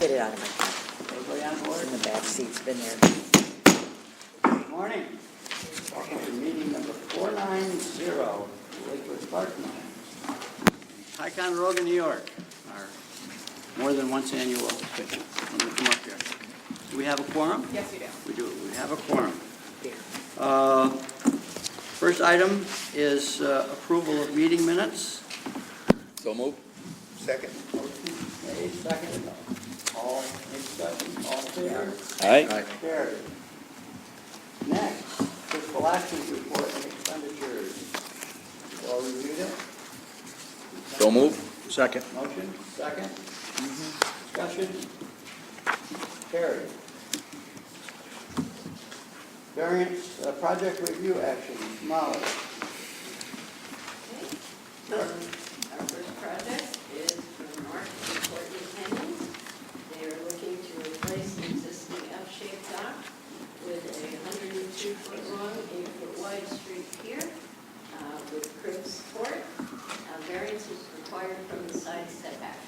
get it out of my car. Everybody on board? In the back seat's been there. Good morning. Welcome to meeting number 490, Lakewood Park Mine. Ticonderoga, New York, our more than once annual picnic. Let me come up here. Do we have a quorum? Yes, we do. We do. We have a quorum. Here. First item is approval of meeting minutes. So move. Second. Motion made, seconded. All in discussion, all in favor? Aye. Carried. Next, fiscal actions report and expenditures. All reviewed it? So move. Second. Motion, second. Discussion. Carried. Variance, project review action, Molly. Our first project is from Mark and Courtney Canoes. They are looking to replace the existing F-shaped dock with a 102-foot long, 8-foot wide street pier with curb support. Variance is required from the side setback.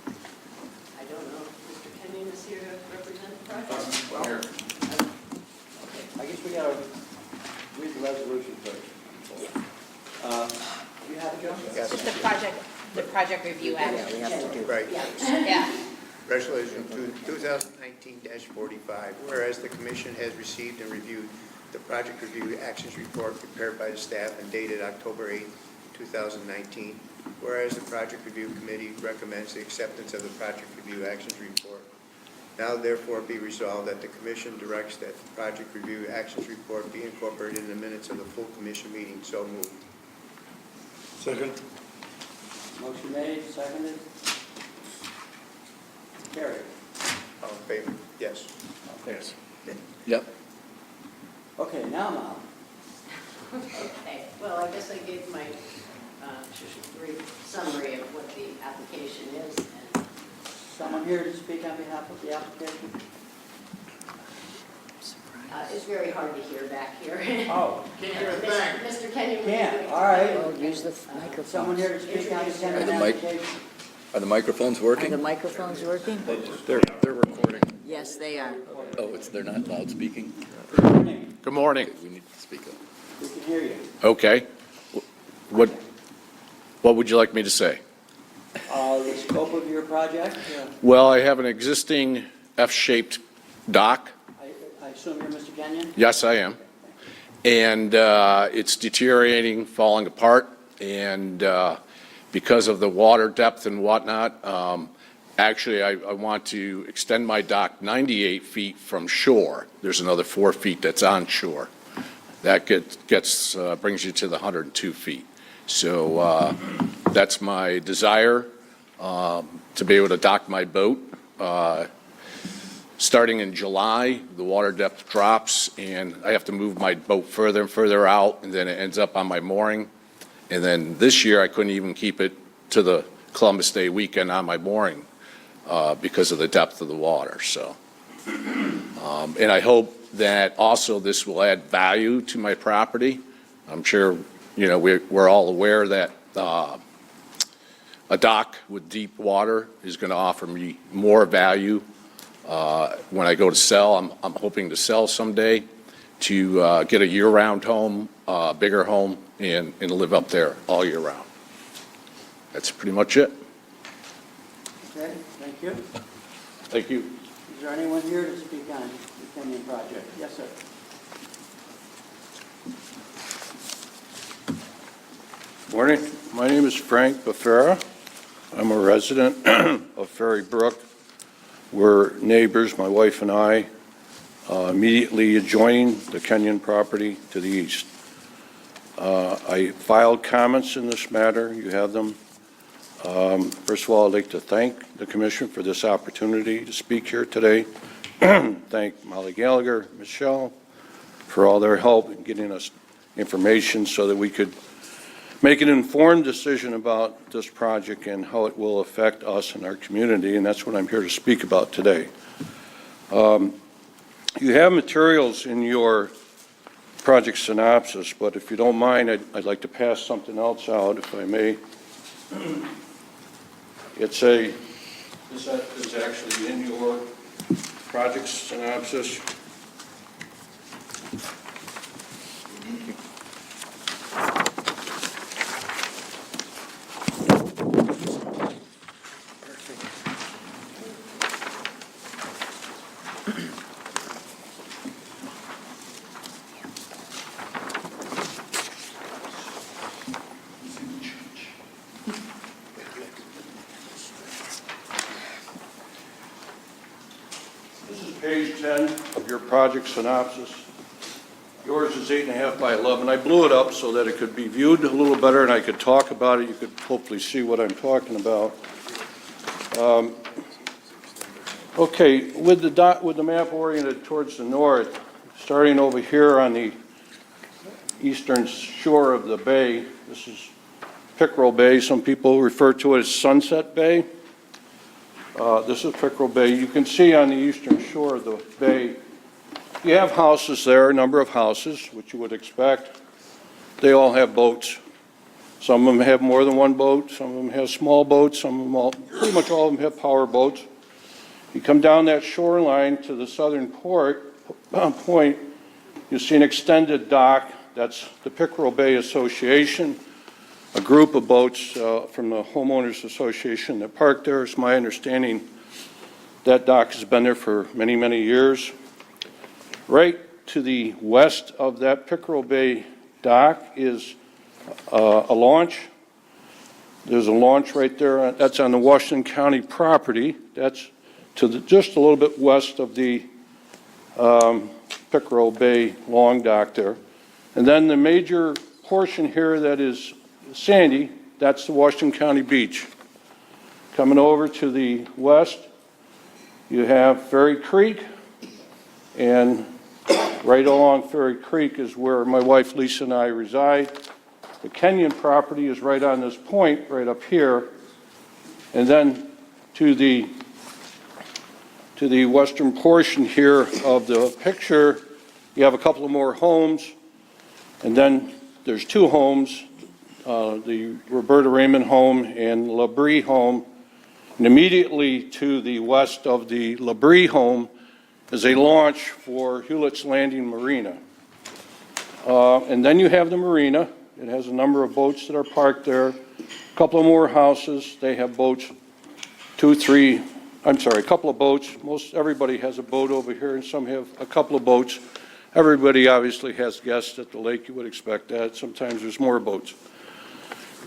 I don't know if Mr. Kenyon is here to represent the project. Okay, I guess we gotta read the resolution first. You have it, Joe? Yes. It's the project review Yeah, action. we have to do. Right. Yeah. Resolution 2019-45, whereas the Commission has received and reviewed the Project Review Actions Report prepared by the staff and dated October 8, 2019, whereas the Project Review Committee recommends the acceptance of the Project Review Actions Report. Now therefore be resolved that the Commission directs that the Project Review Actions Report be incorporated in the minutes of the full Commission meeting. So moved. Second. Motion made, seconded. Carried. All in favor? Yes. Yes. Yep. Okay, now, Molly. Okay, well, I guess I gave my brief summary of what the application is. And Someone here to speak on behalf of the application? it's very hard to hear back here. Oh, Mr. Kenyon. can't, all right. Well, use the microphone. Someone here to speak on the tenant the mic- application? Are the microphones Are the working? microphones working? They're recording. Yes, they are. Oh, they're not loud speaking? Good morning. Good morning. We need to speak up. We can hear you. Okay. What would you like me to say? The scope of your project, Well, I have an existing F-shaped dock. I assume you're Mr. Kenyon? Yes, I am. And it's deteriorating, falling apart, and because of the water depth and whatnot, actually, I want to extend my dock 98 feet from shore. There's another 4 feet that's on shore. That brings you to the 102 feet. So that's my desire, to be able to dock my boat. Starting in July, the water depth drops, and I have to move my boat further and further out, and then it ends up on my mooring. And then this year, I couldn't even keep it to the Columbus Day weekend on my mooring because of the depth of the water. So, and I hope that also this will add value to my property. I'm sure, we're all aware that a dock with deep water is going to offer me more value when I go to sell. I'm hoping to sell someday to get a year-round home, bigger home, and live up there all year round. That's pretty much it. Okay, thank you. Thank you. Is there anyone here to speak on the Kenyon project? Yes, sir. Morning. My name is Frank Bafera. I'm a resident of Ferry Brook. We're neighbors, my wife and I, immediately adjoining the Kenyon property to the east. I filed comments in this matter. You have them. First of all, I'd like to thank the Commission for this opportunity to speak here today. Thank Molly Gallagher, Michelle, for all their help in getting us information so that we could make an informed decision about this project and how it will affect us and our community, and that's what I'm here to speak about today. You have materials in your project synopsis, but if you don't mind, I'd like to pass something else out, if I may. It's a This is actually in your project synopsis. This is page 10 of your project synopsis. Yours is 8.5 by 11. I blew it up so that it could be viewed a little better and I could talk about it. You could hopefully see what I'm talking about. Okay, with the map oriented towards the north, starting over here on the eastern shore of the bay, this is Pickerel Bay. Some people refer to it as Sunset Bay. This is Pickerel Bay. You can see on the eastern shore of the bay, you have houses there, a number of houses, which you would expect. They all have boats. Some of them have more than one boat. Some of them have small boats. Some of them pretty much all of them have power boats. You come down that shoreline to the southern point, you see an extended dock. That's the Pickerel Bay Association, a group of boats from the Homeowners Association that park there. It's my understanding that dock has been there for many, many years. Right to the west of that Pickerel Bay dock is a launch. There's a launch right there. That's on the Washington County property. That's to just a little bit west of the Pickerel Bay long dock there. And then the major portion here that is sandy, that's the Washington County beach. Coming over to the west, you have Ferry Creek, and right along Ferry Creek is where my wife Lisa and I reside. The Kenyon property is right on this point, right up here. And then to the western portion here of the picture, you have a couple of more homes. And then there's two homes, the Roberta Raymond home and LaBrie home. And immediately to the west of the LaBrie home is a launch for Hewlett's Landing Marina. And then you have the marina. It has a number of boats that are parked there. A couple of more houses. They have boats, a couple of boats. Most everybody has a boat over here, and some have a couple of boats. Everybody obviously has guests at the lake. You would expect that. Sometimes there's more boats.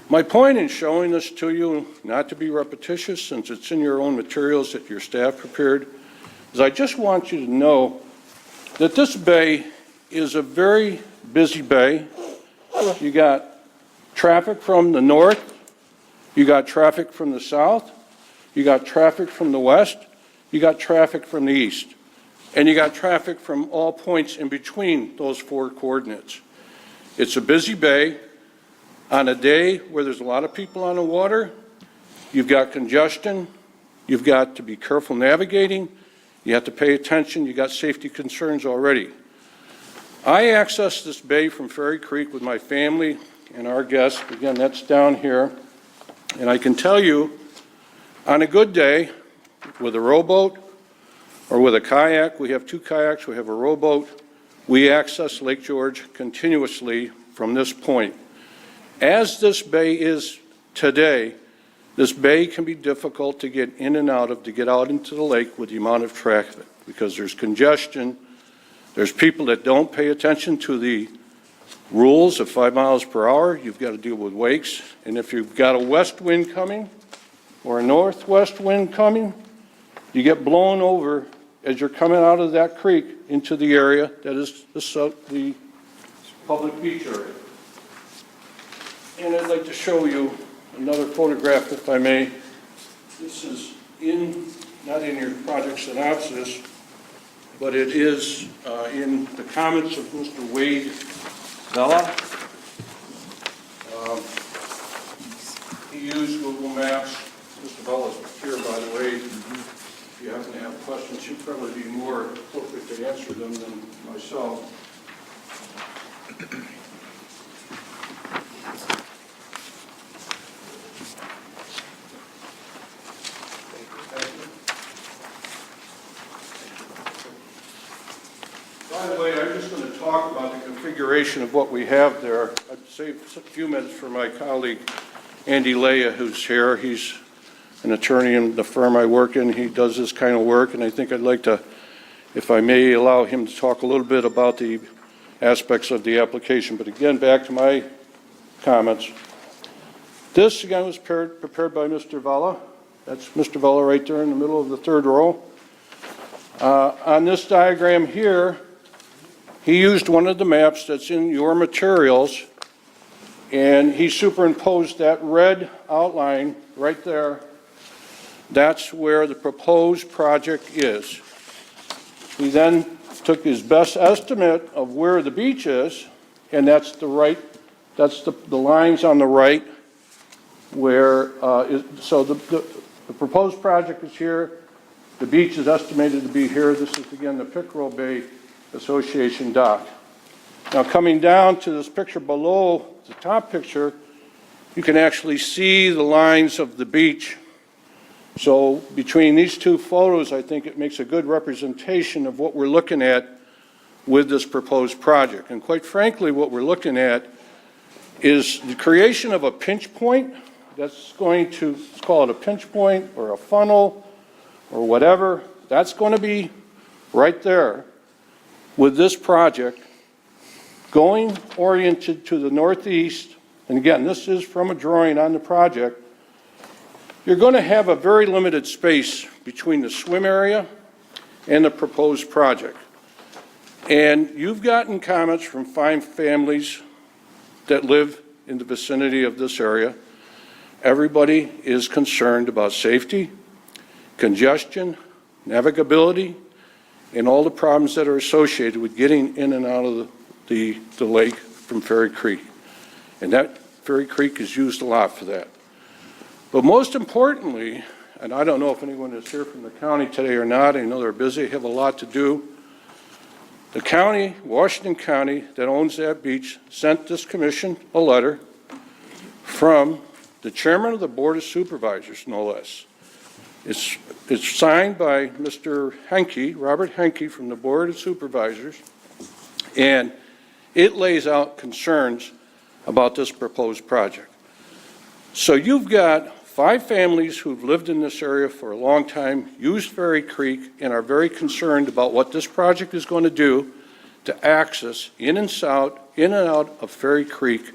My point in showing this to you, not to be repetitious since it's in your own materials that your staff prepared, is I just want you to know that this bay is a very busy bay. You got traffic from the north, you got traffic from the south, you got traffic from the west, you got traffic from the east, and you got traffic from all points in between those four coordinates. It's a busy bay. On a day where there's a lot of people on the water, you've got congestion, you've got to be careful navigating, you have to pay attention, you got safety concerns already. I access this bay from Ferry Creek with my family and our guests. Again, that's down here. And I can tell you, on a good day, with a rowboat or with a kayak, we have two kayaks, we have a rowboat, we access Lake George continuously from this point. As this bay is today, this bay can be difficult to get in and out of, to get out into the lake with the amount of traffic, because there's congestion. There's people that don't pay attention to the rules of 5 miles per hour. You've got to deal with wakes. And if you've got a west wind coming or a northwest wind coming, you get blown over as you're coming out of that creek into the area that is the public beach area. And I'd like to show you another photograph, if I may. This is not in your project synopsis, but it is in the comments of Mr. Wade Bella. He used Google Maps. Mr. Bella's here, by the way. If you happen to have questions, he'd probably be more appropriate to answer them than myself. talk about the configuration of what we have there. I'd save a few minutes for my colleague, Andy Leah, who's here. He's an attorney in the firm I work in. He does this kind of work, and I think I'd like to, if I may, allow him to talk a little bit about the aspects of the application. But again, back to my comments. This, again, was prepared by Mr. Vella. That's Mr. Vella right there in the middle of the third row. On this diagram here, he used one of the maps that's in your materials, and he superimposed that red outline right there. That's where the proposed project is. He then took his best estimate of where the beach is, and that's the lines on the right where, so the proposed project is here. The beach is estimated to be here. This is, again, the Pickerel Bay Association dock. Now, coming down to this picture below the top picture, you can actually see the lines of the beach. So between these two photos, I think it makes a good representation of what we're looking at with this proposed project. And quite frankly, what we're looking at is the creation of a pinch point that's going to, let's call it a pinch point or a funnel or whatever. That's going to be right there with this project going oriented to the northeast. And again, this is from a drawing on the project. You're going to have a very limited space between the swim area and the proposed project. And you've gotten comments from 5 families that live in the vicinity of this area. Everybody is concerned about safety, congestion, navigability, and all the problems that are associated with getting in and out of the lake from Ferry Creek. And that Ferry Creek is used a lot for that. But most importantly, and I don't know if anyone is here from the county today or not, I know they're busy, have a lot to do. The county, Washington County, that owns that beach, sent this commission a letter from the chairman of the Board of Supervisors, no less. It's signed by Mr. Henke, Robert Henke from the Board of Supervisors, and it lays out concerns about this proposed project. So you've got 5 families who've lived in this area for a long time, used Ferry Creek, and are very concerned about what this project is going to do to access in and out of Ferry Creek,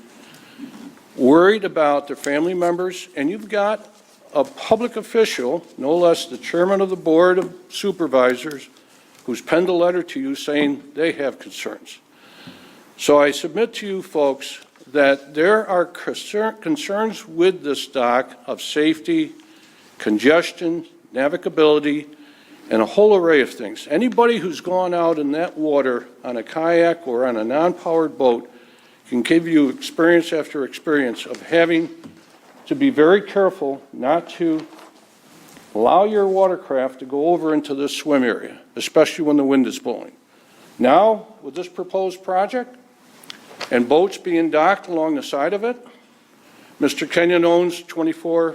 worried about their family members, and you've got a public official, no less the chairman of the Board of Supervisors, who's penned a letter to you saying they have concerns. So I submit to you folks that there are concerns with this dock of safety, congestion, navigability, and a whole array of things. Anybody who's gone out in that water on a kayak or on a non-powered boat can give you experience after experience of having to be very careful not to allow your watercraft to go over into this swim area, especially when the wind is blowing. Now, with this proposed project and boats being docked along the side of it, Mr. Kenyon owns 23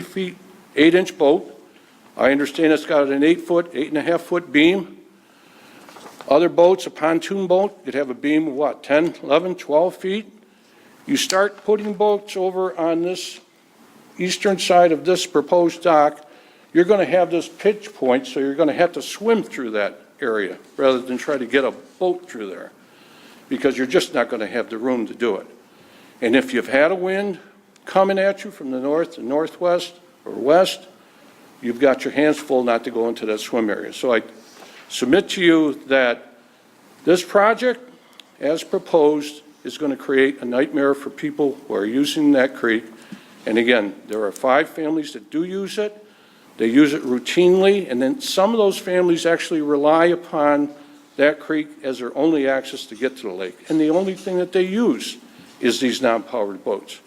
feet, 8-inch boat. I understand it's got an 8.5-foot beam. Other boats, a pontoon boat, could have a beam of what, 10, 11, 12 feet? You start putting boats over on this eastern side of this proposed dock, you're going to have this pitch point, so you're going to have to swim through that area rather than try to get a boat through there, because you're just not going to have the room to do it. And if you've had a wind coming at you from the north, the northwest, or west, you've got your hands full not to go into that swim area. So I submit to you that this project, as proposed, is going to create a nightmare for people who are using that creek. And again, there are 5 families that do use it. They use it routinely, and then some of those families actually rely upon that creek as their only access to get to the lake. And the only thing that they use is these non-powered boats.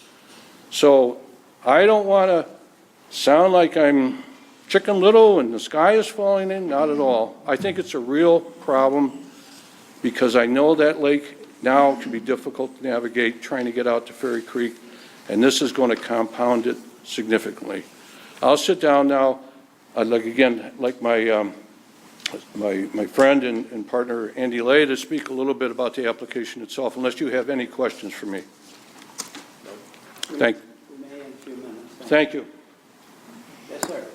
So I don't want to sound like I'm Chicken Little and the sky is falling in, not at all. I think it's a real problem because I know that lake now can be difficult to navigate trying to get out to Ferry Creek, and this is going to compound it significantly. I'll sit down now. I'd like, again, like my my friend and partner Andy Lay to speak a little bit about the application itself, unless you have any questions for me. Thank We may in a few minutes. Thank you. Yes, sir.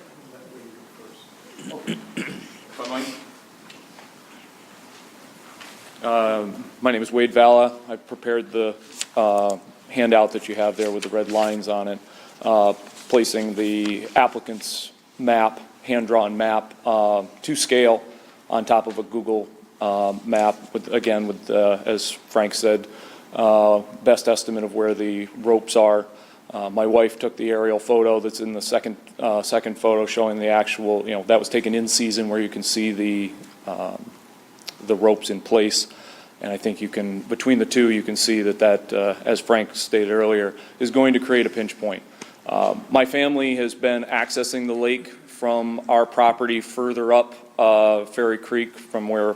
My name is Wade Valla. I prepared the handout that you have there with the red lines on it, placing the applicant's map, hand-drawn map, to scale on top of a Google map, with, again, with, as Frank said, best estimate of where the ropes are. My wife took the aerial photo that's in the second photo showing the actual, that was taken in season where you can see the ropes in place. And I think you can, between the two, you can see that, as Frank stated earlier, is going to create a pinch point. My family has been accessing the lake from our property further up Ferry Creek, from where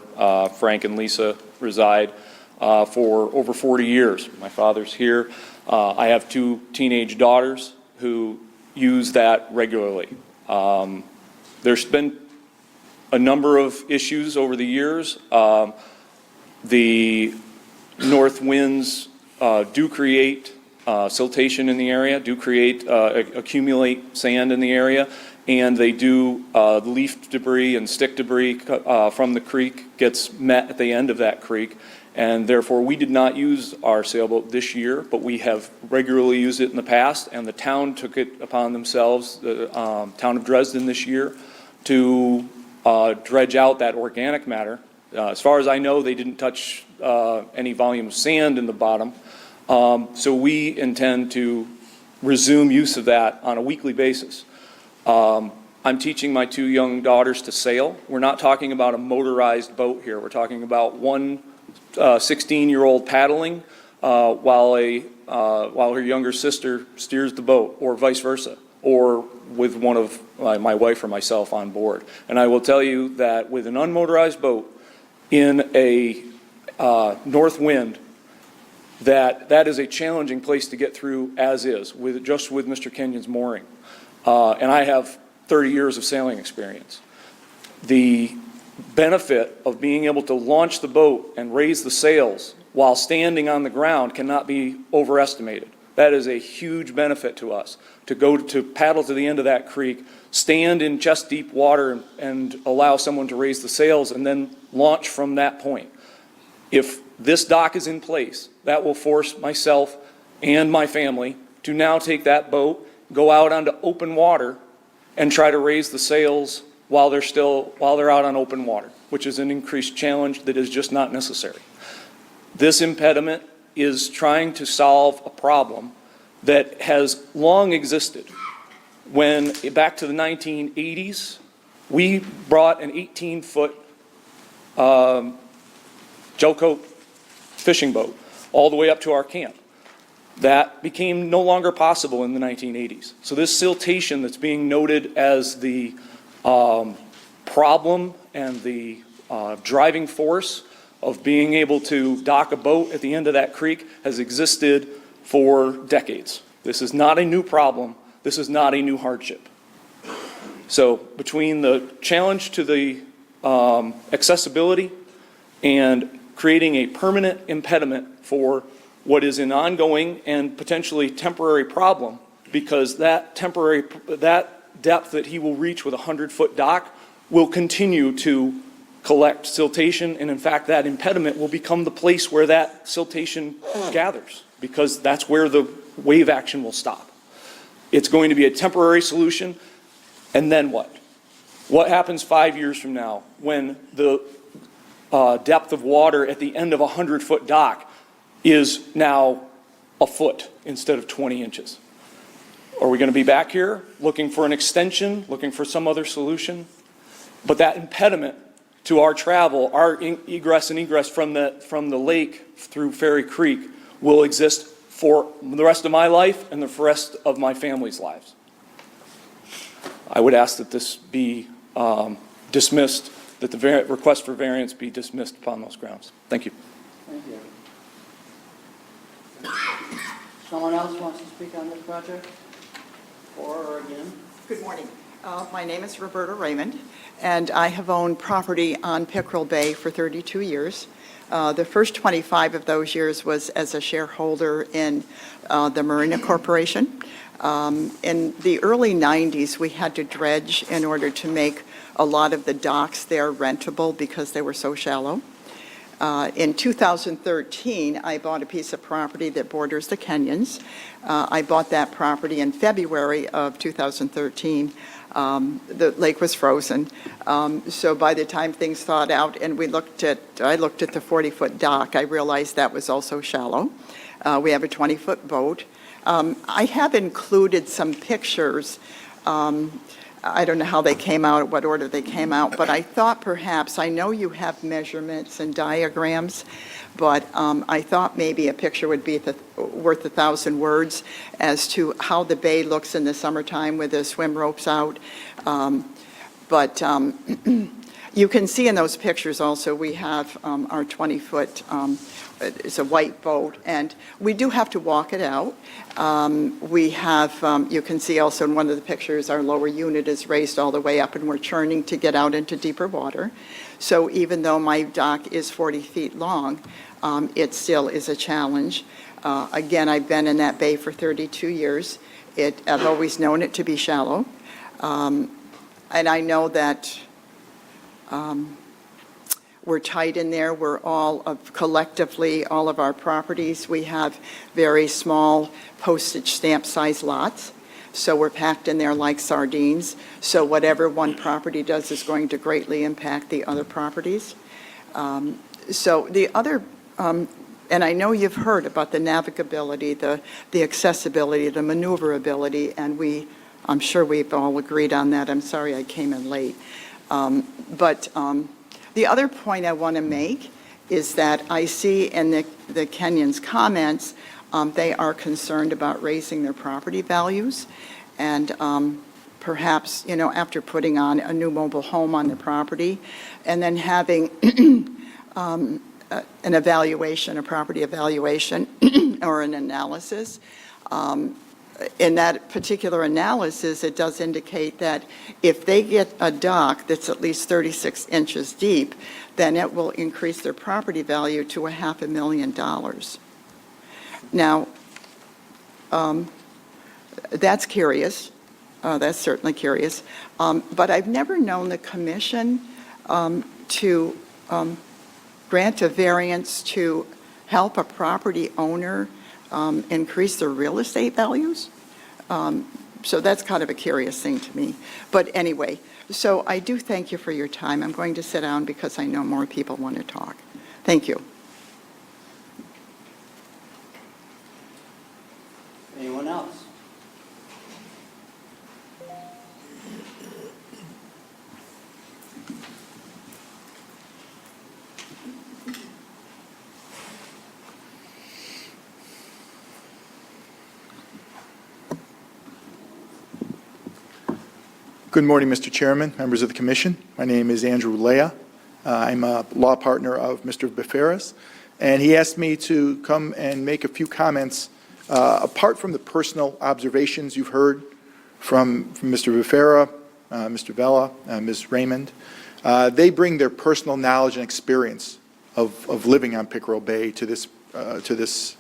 Frank and Lisa reside, for over 40 years. My father's here. I have 2 teenage daughters who use that regularly. There's been a number of issues over the years. The north winds do create siltation in the area, do create, accumulate sand in the area, and they do, leaf debris and stick debris from the creek gets met at the end of that creek. And therefore, we did not use our sailboat this year, but we have regularly used it in the past, and the town took it upon themselves, the town of Dresden this year, to dredge out that organic matter. As far as I know, they didn't touch any volume of sand in the bottom. So we intend to resume use of that on a weekly basis. I'm teaching my 2 young daughters to sail. We're not talking about a motorized boat here. We're talking about one 16-year-old paddling while her younger sister steers the boat, or vice versa, or with one of my wife or myself on board. And I will tell you that with an unmotorized boat in a north wind, that is a challenging place to get through as is, just with Mr. Kenyon's mooring. And I have 30 years of sailing experience. The benefit of being able to launch the boat and raise the sails while standing on the ground cannot be overestimated. That is a huge benefit to us, to go to paddle to the end of that creek, stand in chest-deep water and allow someone to raise the sails and then launch from that point. If this dock is in place, that will force myself and my family to now take that boat, go out onto open water, and try to raise the sails while they're out on open water, which is an increased challenge that is just not necessary. This impediment is trying to solve a problem that has long existed. When, back to the 1980s, we brought an 18-foot gelcoat fishing boat all the way up to our camp. That became no longer possible in the 1980s. So this siltation that's being noted as the problem and the driving force of being able to dock a boat at the end of that creek has existed for decades. This is not a new problem. This is not a new hardship. So between the challenge to the accessibility and creating a permanent impediment for what is an ongoing and potentially temporary problem, because that depth that he will reach with a 100-foot dock will continue to collect siltation, and in fact that impediment will become the place where that siltation gathers, because that's where the wave action will stop. It's going to be a temporary solution, and then what? What happens 5 years from now when the depth of water at the end of a 100-foot dock is now a foot instead of 20 inches? Are we going to be back here looking for an extension, looking for some other solution? But that impediment to our travel, our egress and egress from the lake through Ferry Creek will exist for the rest of my life and the rest of my family's lives. I would ask that this be dismissed, that the request for variance be dismissed upon those grounds. Thank you. Thank you. Someone else wants to speak on this project? For or again? Good morning. My name is Roberta Raymond. and I have owned property on Pickerel Bay for 32 years. The first 25 of those years was as a shareholder in the Marina Corporation. In the early 90s, we had to dredge in order to make a lot of the docks there rentable because they were so shallow. In 2013, I bought a piece of property that borders the canyons. I bought that property in February of 2013. The lake was frozen. So by the time things thawed out and I looked at the 40-foot dock, I realized that was also shallow. We have a 20-foot boat. I have included some pictures. I don't know how they came out, what order they came out, but I thought perhaps, I know you have measurements and diagrams, but I thought maybe a picture would be worth 1,000 words as to how the bay looks in the summertime with the swim ropes out. But you can see in those pictures also, we have our 20-foot, it's a white boat, and we do have to walk it out. We have, you can see also in one of the pictures, our lower unit is raised all the way up and we're churning to get out into deeper water. So even though my dock is 40 feet long, it still is a challenge. Again, I've been in that bay for 32 years. I've always known it to be shallow. And I know that we're tight in there. We're collectively, all of our properties, we have very small postage stamp size lots. So we're packed in there like sardines. So whatever one property does is going to greatly impact the other properties. So the other, and I know you've heard about the navigability, the accessibility, the maneuverability, and I'm sure we've all agreed on that. I'm sorry I came in late. The other point I want to make is that I see in the Kenyans' comments, they are concerned about raising their property values. And perhaps, after putting on a new mobile home on the property and then having an evaluation, a property evaluation or an analysis, in that particular analysis, it does indicate that if they get a dock that's at least 36 inches deep, then it will increase their property value to $500,000. Now, that's curious. That's certainly curious. But I've never known the commission to grant a variance to help a property owner increase their real estate values. So that's kind of a curious thing to me. But anyway, so I do thank you for your time. I'm going to sit down because I know more people want to talk. Thank you. Anyone else? Good morning, Mr. Chairman, members of the Commission. My name is Andrew Lea. I'm a law partner of Mr. Beferra's, and he asked me to come and make a few comments apart from the personal observations you've heard from Mr. Beferra, Mr. Vela, Ms. Raymond. They bring their personal knowledge and experience of living on Pickerel Bay to this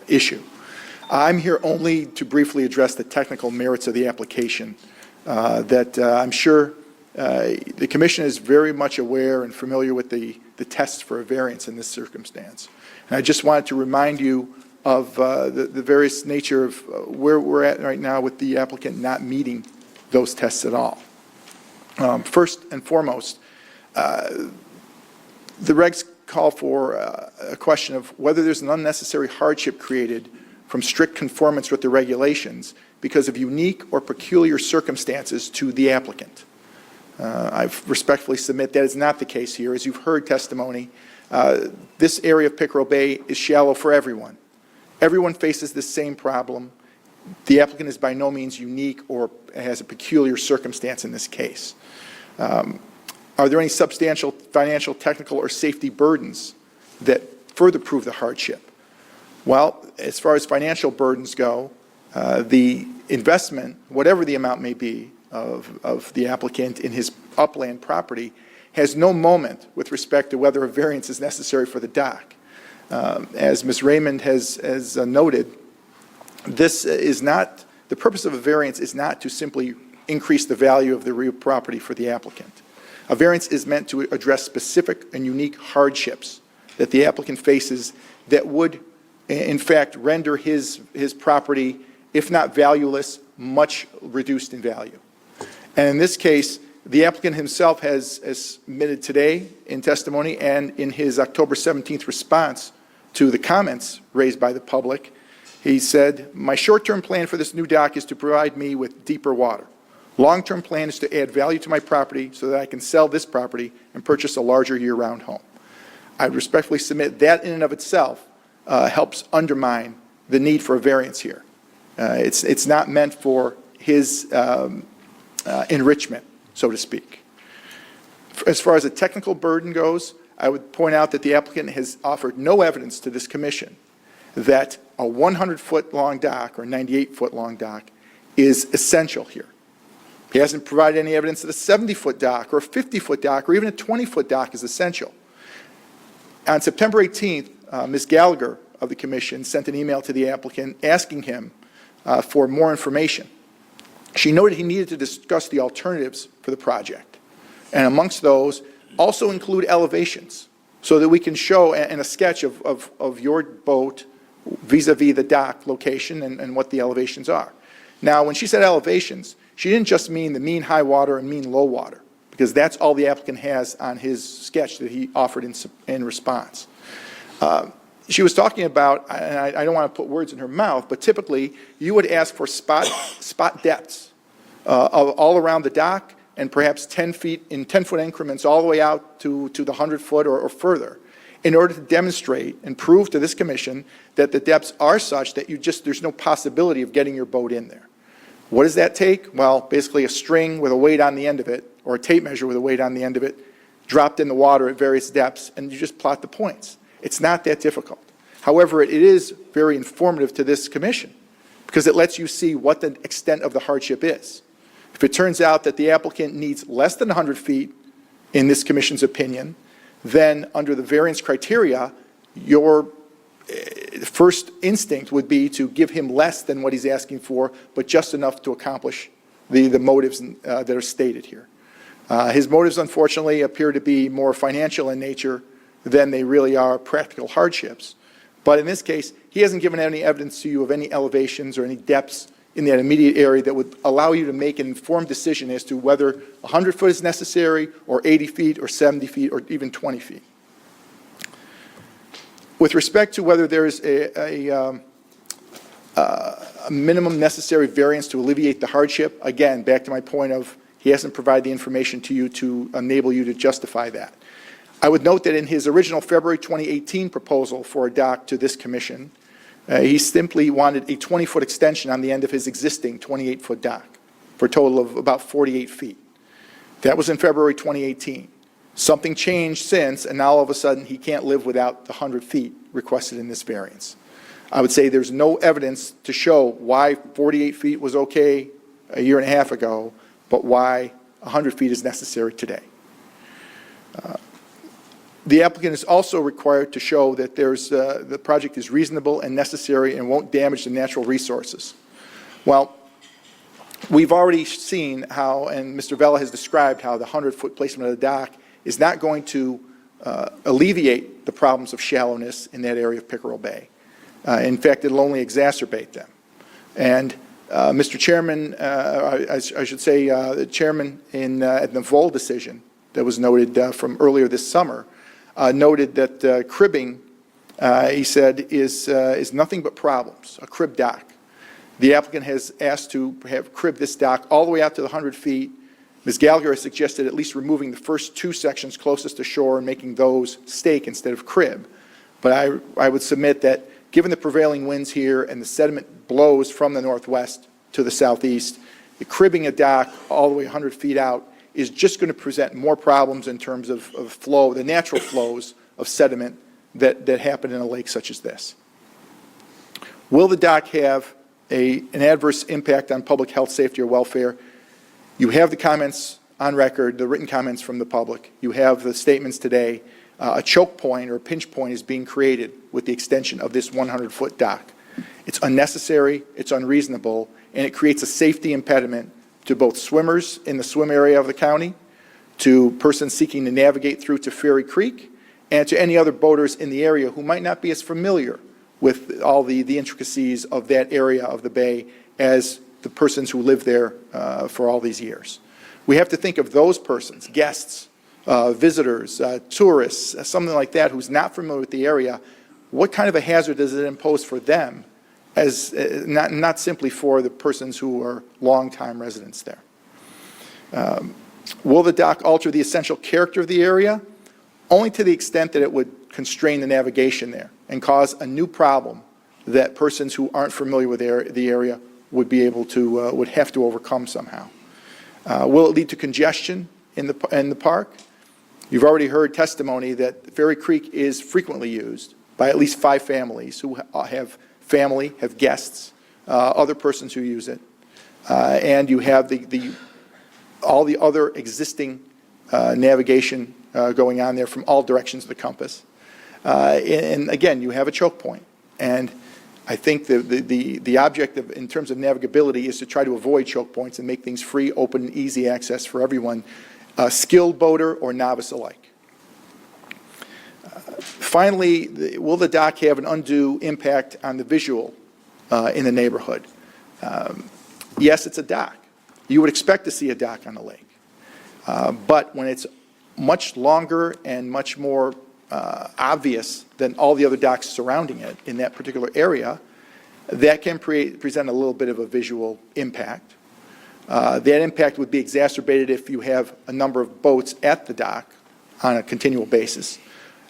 issue. I'm here only to briefly address the technical merits of the application that I'm sure the Commission is very much aware and familiar with the tests for a variance in this circumstance. And I just wanted to remind you of the various nature of where we're at right now with the applicant not meeting those tests at all. First and foremost, the regs call for a question of whether there's an unnecessary hardship created from strict conformance with the regulations because of unique or peculiar circumstances to the applicant. I respectfully submit that is not the case here. As you've heard testimony, this area of Pickerel Bay is shallow for everyone. Everyone faces the same problem. The applicant is by no means unique or has a peculiar circumstance in this case. Are there any substantial financial, technical, or safety burdens that further prove the hardship? Well, as far as financial burdens go, the investment, whatever the amount may be, of the applicant in his upland property, has no moment with respect to whether a variance is necessary for the dock. As Ms. Raymond has noted, this is not, the purpose of a variance is not to simply increase the value of the real property for the applicant. A variance is meant to address specific and unique hardships that the applicant faces that would, in fact, render his property, if not valueless, much reduced in value. And in this case, the applicant himself has submitted today in testimony and in his October 17th response to the comments raised by the public, he said, "My short-term plan for this new dock is to provide me with deeper water. Long-term plan is to add value to my property so that I can sell this property and purchase a larger year-round home." I respectfully submit that in and of itself helps undermine the need for a variance here. It's not meant for his enrichment, so to speak. As far as the technical burden goes, I would point out that the applicant has offered no evidence to this commission that a 100-foot-long dock or 98-foot-long dock is essential here. He hasn't provided any evidence that a 70-foot dock or a 50-foot dock or even a 20-foot dock is essential. On September 18th, Ms. Gallagher of the commission sent an email to the applicant asking him for more information. She noted he needed to discuss the alternatives for the project, and amongst those also include elevations so that we can show in a sketch of your boat vis-a-vis the dock location and what the elevations are. Now, when she said elevations, she didn't just mean the mean high water and mean low water, because that's all the applicant has on his sketch that he offered in response. She was talking about, and I don't want to put words in her mouth, but typically you would ask for spot depths all around the dock and perhaps 10 feet in 10-foot increments all the way out to the 100-foot or further in order to demonstrate and prove to this commission that the depths are such that there's no possibility of getting your boat in there. What does that take? Well, basically a string with a weight on the end of it, or a tape measure with a weight on the end of it, dropped in the water at various depths, and you just plot the points. It's not that difficult. However, it is very informative to this commission because it lets you see what the extent of the hardship is. If it turns out that the applicant needs less than 100 feet, in this commission's opinion, then under the variance criteria, your first instinct would be to give him less than what he's asking for, but just enough to accomplish the motives that are stated here. His motives, unfortunately, appear to be more financial in nature than they really are practical hardships. But in this case, he hasn't given any evidence to you of any elevations or any depths in that immediate area that would allow you to make an informed decision as to whether 100 foot is necessary, or 80 feet, or 70 feet, or even 20 feet. With respect to whether there is a minimum necessary variance to alleviate the hardship, again, back to my point of he hasn't provided the information to you to enable you to justify that. I would note that in his original February 2018 proposal for a dock to this commission, he simply wanted a 20-foot extension on the end of his existing 28-foot dock for a total of about 48 feet. That was in February 2018. Something changed since, and now all of a sudden he can't live without the 100 feet requested in this variance. I would say there's no evidence to show why 48 feet was okay a year and a half ago, but why 100 feet is necessary today. The applicant is also required to show that the project is reasonable and necessary and won't damage the natural resources. Well, we've already seen how, and Mr. Vella has described how the 100-foot placement of the dock is not going to alleviate the problems of shallowness in that area of Pickerel Bay. In fact, it'll only exacerbate them. And Mr. Chairman, I should say the chairman at the Vol decision that was noted from earlier this summer noted that cribbing, he said, is nothing but problems, a crib dock. The applicant has asked to have crib this dock all the way out to the 100 feet. Ms. Gallagher has suggested at least removing the first two sections closest to shore and making those stake instead of crib. But I would submit that given the prevailing winds here and the sediment blows from the northwest to the southeast, the cribbing a dock all the way 100 feet out is just going to present more problems in terms of flow, the natural flows of sediment that happen in a lake such as this. Will the dock have an adverse impact on public health, safety, or welfare? You have the comments on record the written comments from the public. You have the statements today. A choke point or a pinch point is being created with the extension of this 100-foot dock. It's unnecessary, it's unreasonable, and it creates a safety impediment to both swimmers in the swim area of the county, to persons seeking to navigate through to Ferry Creek, and to any other boaters in the area who might not be as familiar with all the intricacies of that area of the bay as the persons who live there for all these years. We have to think of those persons, guests, visitors, tourists, something like that, who's not familiar with the area. What kind of a hazard does it impose for them, as not simply for the persons who are longtime residents there? Will the dock alter the essential character of the area? Only to the extent that it would constrain the navigation there and cause a new problem that persons who aren't familiar with the area would be able to, would have to overcome somehow. Will it lead to congestion in the park? You've already heard testimony that Ferry Creek is frequently used by at least 5 families who have family, have guests, other persons who use it. And you have all the other existing navigation going on there from all directions of the compass. And again, you have a choke point. And I think the objective in terms of navigability is to try to avoid choke points and make things free, open, and easy access for everyone, skilled boater or novice alike. Finally, will the dock have an undue impact on the visual in the neighborhood? Yes, it's a dock. You would expect to see a dock on the lake. But when it's much longer and much more obvious than all the other docks surrounding it in that particular area, that can present a little bit of a visual impact. That impact would be exacerbated if you have a number of boats at the dock on a continual basis.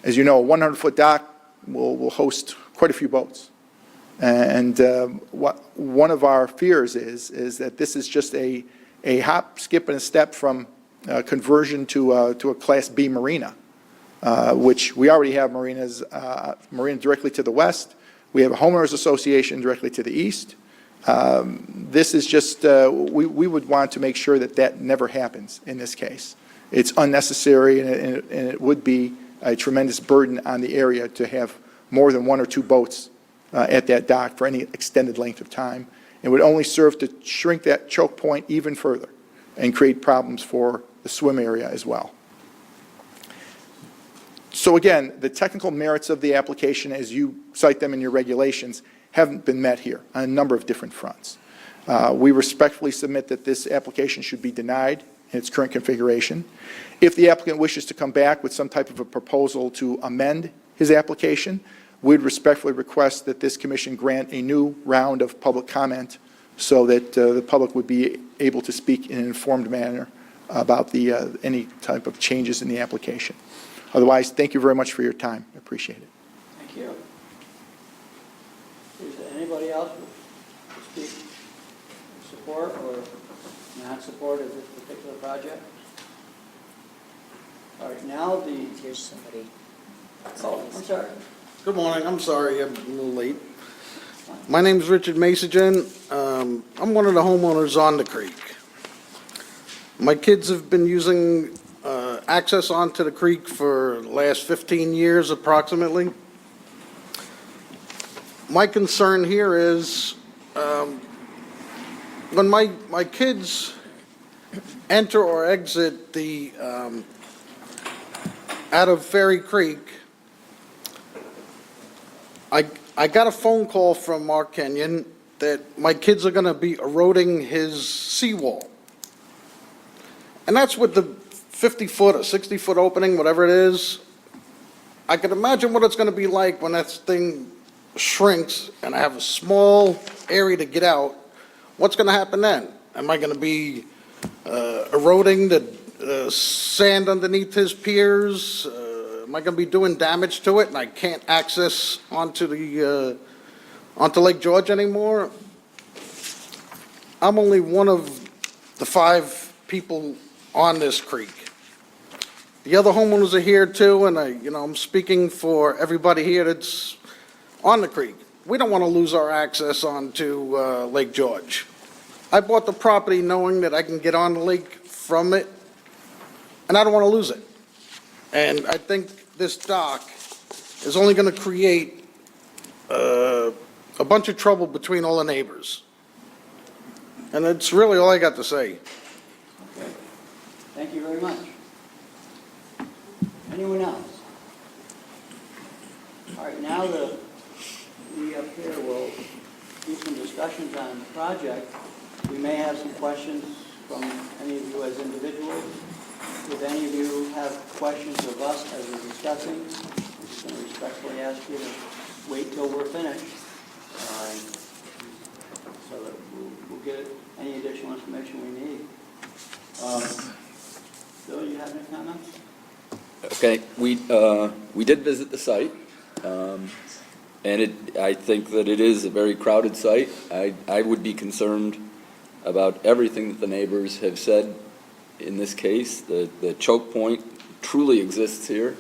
As you know, a 100-foot dock will host quite a few boats. And one of our fears is that this is just a hop, skip, and a step from conversion to a Class B marina, which we already have marinas, marina directly to the west. We have a homeowners association directly to the east. This is just, we would want to make sure that that never happens in this case. It's unnecessary, and it would be a tremendous burden on the area to have more than 1 or 2 boats at that dock for any extended length of time. It would only serve to shrink that choke point even further and create problems for the swim area as well. So again, the technical merits of the application, as you cite them in your regulations, haven't been met here on a number of different fronts. We respectfully submit that this application should be denied in its current configuration. If the applicant wishes to come back with some type of a proposal to amend his application, we'd respectfully request that this commission grant a new round of public comment so that the public would be able to speak in an informed manner about any type of changes in the application. Otherwise, thank you very much for your time. I appreciate it. Thank you. Is there anybody else who speak in support or not support of this particular project? All right, now Here's somebody. oh, I'm sorry. Good morning. I'm sorry I'm a little late. My name's Richard Masajan. I'm one of the homeowners on the creek. My kids have been using access onto the creek for the last 15 years approximately. My concern here is when my kids enter or exit the out of Ferry Creek, I got a phone call from Mark Kenyon that my kids are going to be eroding his seawall. And that's with the 50-foot or 60-foot opening, whatever it is. I can imagine what it's going to be like when that thing shrinks and I have a small area to get out. What's going to happen then? Am I going to be eroding the sand underneath his piers? Am I going to be doing damage to it and I can't access onto Lake George anymore? I'm only one of the 5 people on this creek. The other homeowners are here too, and I'm speaking for everybody here that's on the creek. We don't want to lose our access onto Lake George. I bought the property knowing that I can get on the lake from it and I don't want to lose it. And I think this dock is only going to create a bunch of trouble between all the neighbors. And that's really all I got to say. Okay. Thank you very much. Anyone else? All right, now we up here will do some discussions on the project. We may have some questions from any of you as individuals. If any of you have questions of us as we're discussing, I'm just going to respectfully ask you to wait till we're finished, so that we'll get any additional information we need. Bill, you have any comments? Okay, we did visit the site, and I think that it is a very crowded site. I would be concerned about everything that the neighbors have said in this case. The choke point truly exists here,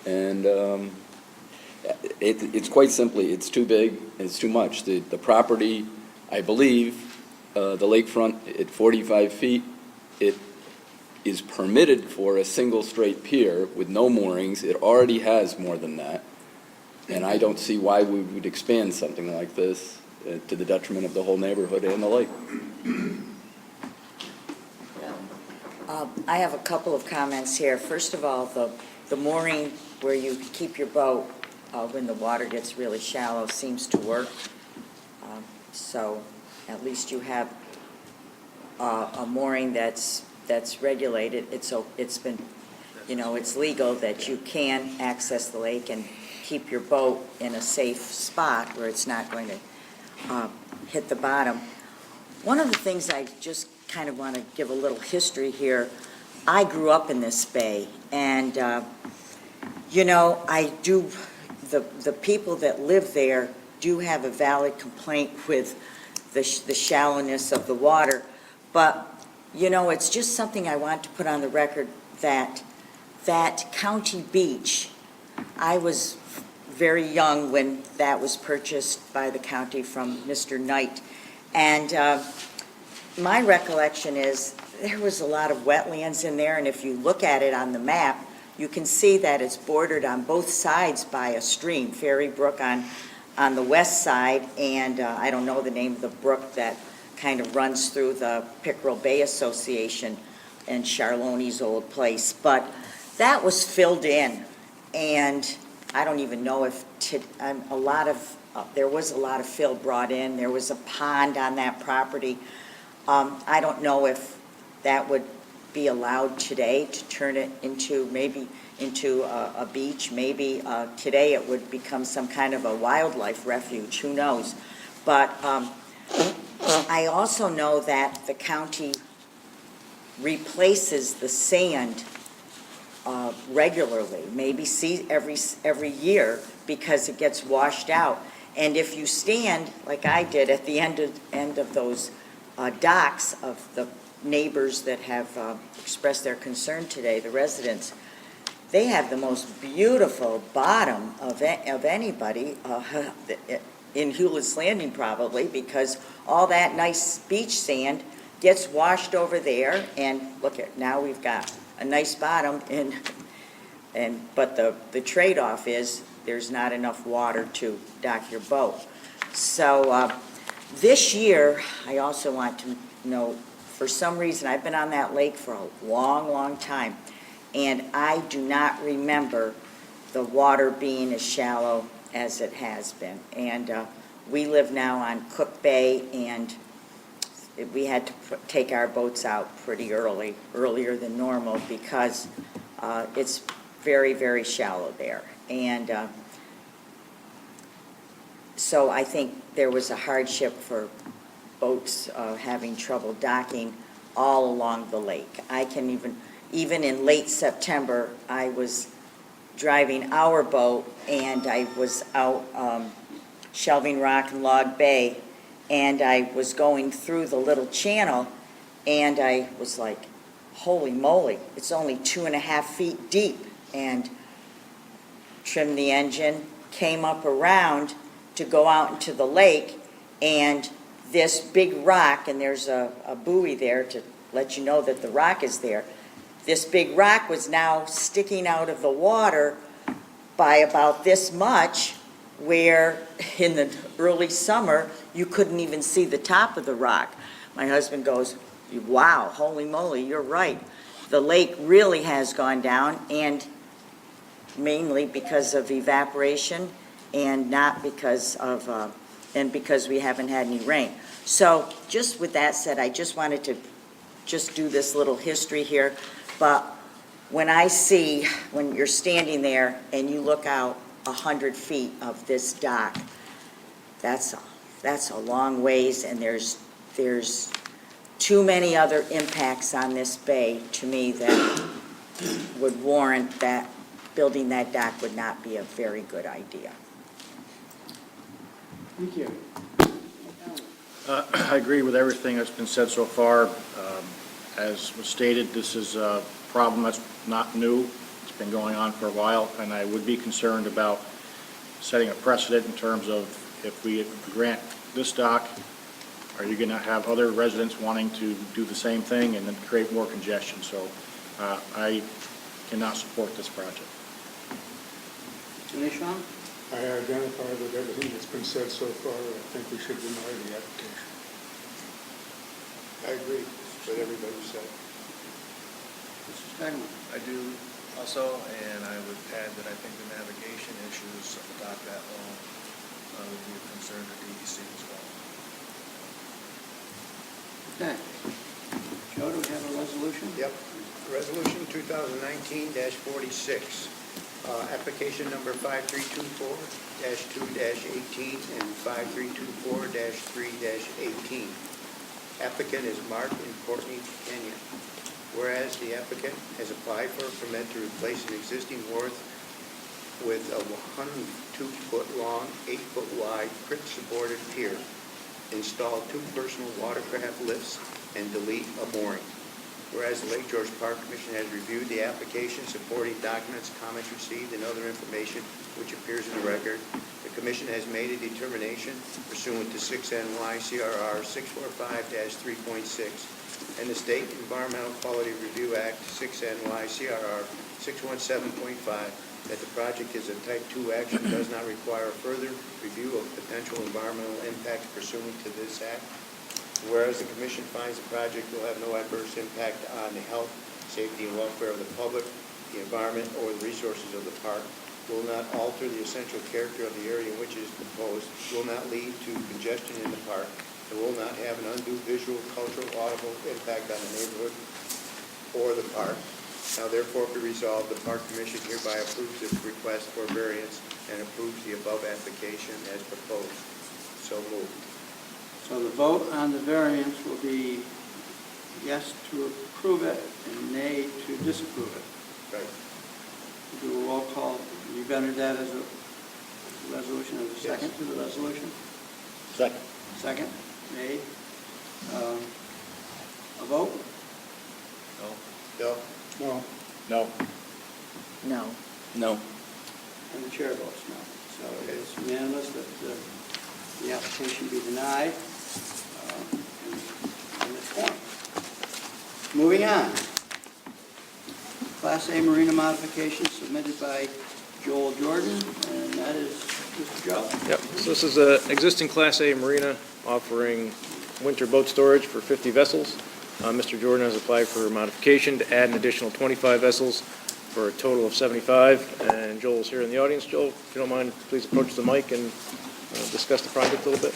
and it's quite simply, it's too big, it's too much. The property, I believe, the lakefront at 45 feet, it is permitted for a single straight pier with no moorings. It already has more than that, and I don't see why we would expand something like this to the detriment of the whole neighborhood and the lake. I have a couple of comments here. First of all, the mooring where you keep your boat when the water gets really shallow seems to work. So at least you have a mooring that's regulated. It's been, it's legal that you can access the lake and keep your boat in a safe spot where it's not going to hit the bottom. One of the things I just kind of want to give a little history here. I grew up in this bay, and the people that live there do have a valid complaint with the shallowness of the water, but it's just something I want to put on the record that county beach, I was very young when that was purchased by the county from Mr. Knight, and my recollection is there was a lot of wetlands in there, and if you look at it on the map, you can see that it's bordered on both sides by a stream, Ferry Brook on the west side, and I don't know the name of the brook that kind of runs through the Pickerel Bay Association and Charlone's old place, but that was filled in, and I don't even know if there was a lot of fill brought in. There was a pond on that property. I don't know if that would be allowed today to turn it into a beach. Maybe today it would become some kind of a wildlife refuge. Who knows? But I also know that the county replaces the sand regularly, maybe every year, because it gets washed out. And if you stand, like I did, at the end of those docks of the neighbors that have expressed their concern today, the residents, they have the most beautiful bottom of anybody in Hewlett's Landing, probably, because all that nice beach sand gets washed over there, and now we've got a nice bottom, but the trade-off is there's not enough water to dock your boat. So this year, I also want to know, for some reason, I've been on that lake for a long, long time, and I do not remember the water being as shallow as it has been. And we live now on Cook Bay, and we had to take our boats out pretty earlier than normal, because it's very, very shallow there. And so I think there was a hardship for boats having trouble docking all along the lake. I can even in late September, I was driving our boat, and I was out Shelving Rock and Log Bay, and I was going through the little channel, and I was like, holy moly, it's only 2.5 feet deep, and trimmed the engine, came up around to go out into the lake, and this big rock, and there's a buoy there to let you know that the rock is there. this big rock was now sticking out of the water by about this much, where in the early summer, you couldn't even see the top of the rock. My husband goes, wow, holy moly, you're right. The lake really has gone down, and mainly because of evaporation and not because of, and because we haven't had any rain. So just with that said, I just wanted to just do this little history here. But when I see, when you're standing there and you look out 100 feet of this dock, that's a long ways, and there's too many other impacts on this bay to me that would warrant that building that dock would not be a very good idea. Thank you. I agree with everything that's been said so far. As was stated, this is a problem that's not new. It's been going on for a while, and I would be concerned about setting a precedent in terms of if we grant this dock, are you going to have other residents wanting to do the same thing and then create more congestion? So I cannot support this project. Nishant? I identify with everything that's been said so far. I think we should deny the application. I agree with everybody who said. Mr. Stegman? I do also, and I would add that I think the navigation issues of the dock that long would be a concern to DEC as well. Okay. Joe, do we have a resolution? Yep. Resolution 2019-46. Application number 5324-2-18 and 5324-3-18. Applicant is Mark and Courtney Kenyon. Whereas the applicant has applied for a permit to replace an existing wharf with a 102-foot-long, 8-foot-wide, crit-supported pier, install 2 personal watercraft lifts, and delete a mooring. Whereas the Lake George Park Commission has reviewed the application, supporting documents, comments received, and other information which appears in the record, the Commission has made a determination pursuant to 6 NYCRR 645-3.6 and the State Environmental Quality Review Act 6 NYCRR 617.5 that the project is a Type 2 action, does not require further review of potential environmental impacts pursuant to this act. Whereas the Commission finds the project will have no adverse impact on the health, safety, and welfare of the public, the environment, or the resources of the park, will not alter the essential character of the area in which it is proposed, will not lead to congestion in the park, and will not have an undue visual, cultural, audible impact on the neighborhood or the park. Now therefore be resolved, the Park Commission hereby approves this request for variance and approves the above application as proposed. So moved. So the vote on the variance will be yes to approve it and nay to disapprove it. Right. Do a roll call. You've entered that as a resolution, as a second to the resolution? Second. Second, nay. A vote? No. No. No. No. No. And the chair votes no. So it is unanimous that the application be denied in this form. Moving on. Class A Marina modification submitted by Joel Jordan, and that is Mr. Joe. Yep, so this is an existing Class A marina offering winter boat storage for 50 vessels. Mr. Jordan has applied for a modification to add an additional 25 vessels for a total of 75. And Joel's here in the audience. Joel, if you don't mind, please approach the mic and discuss the project a little bit.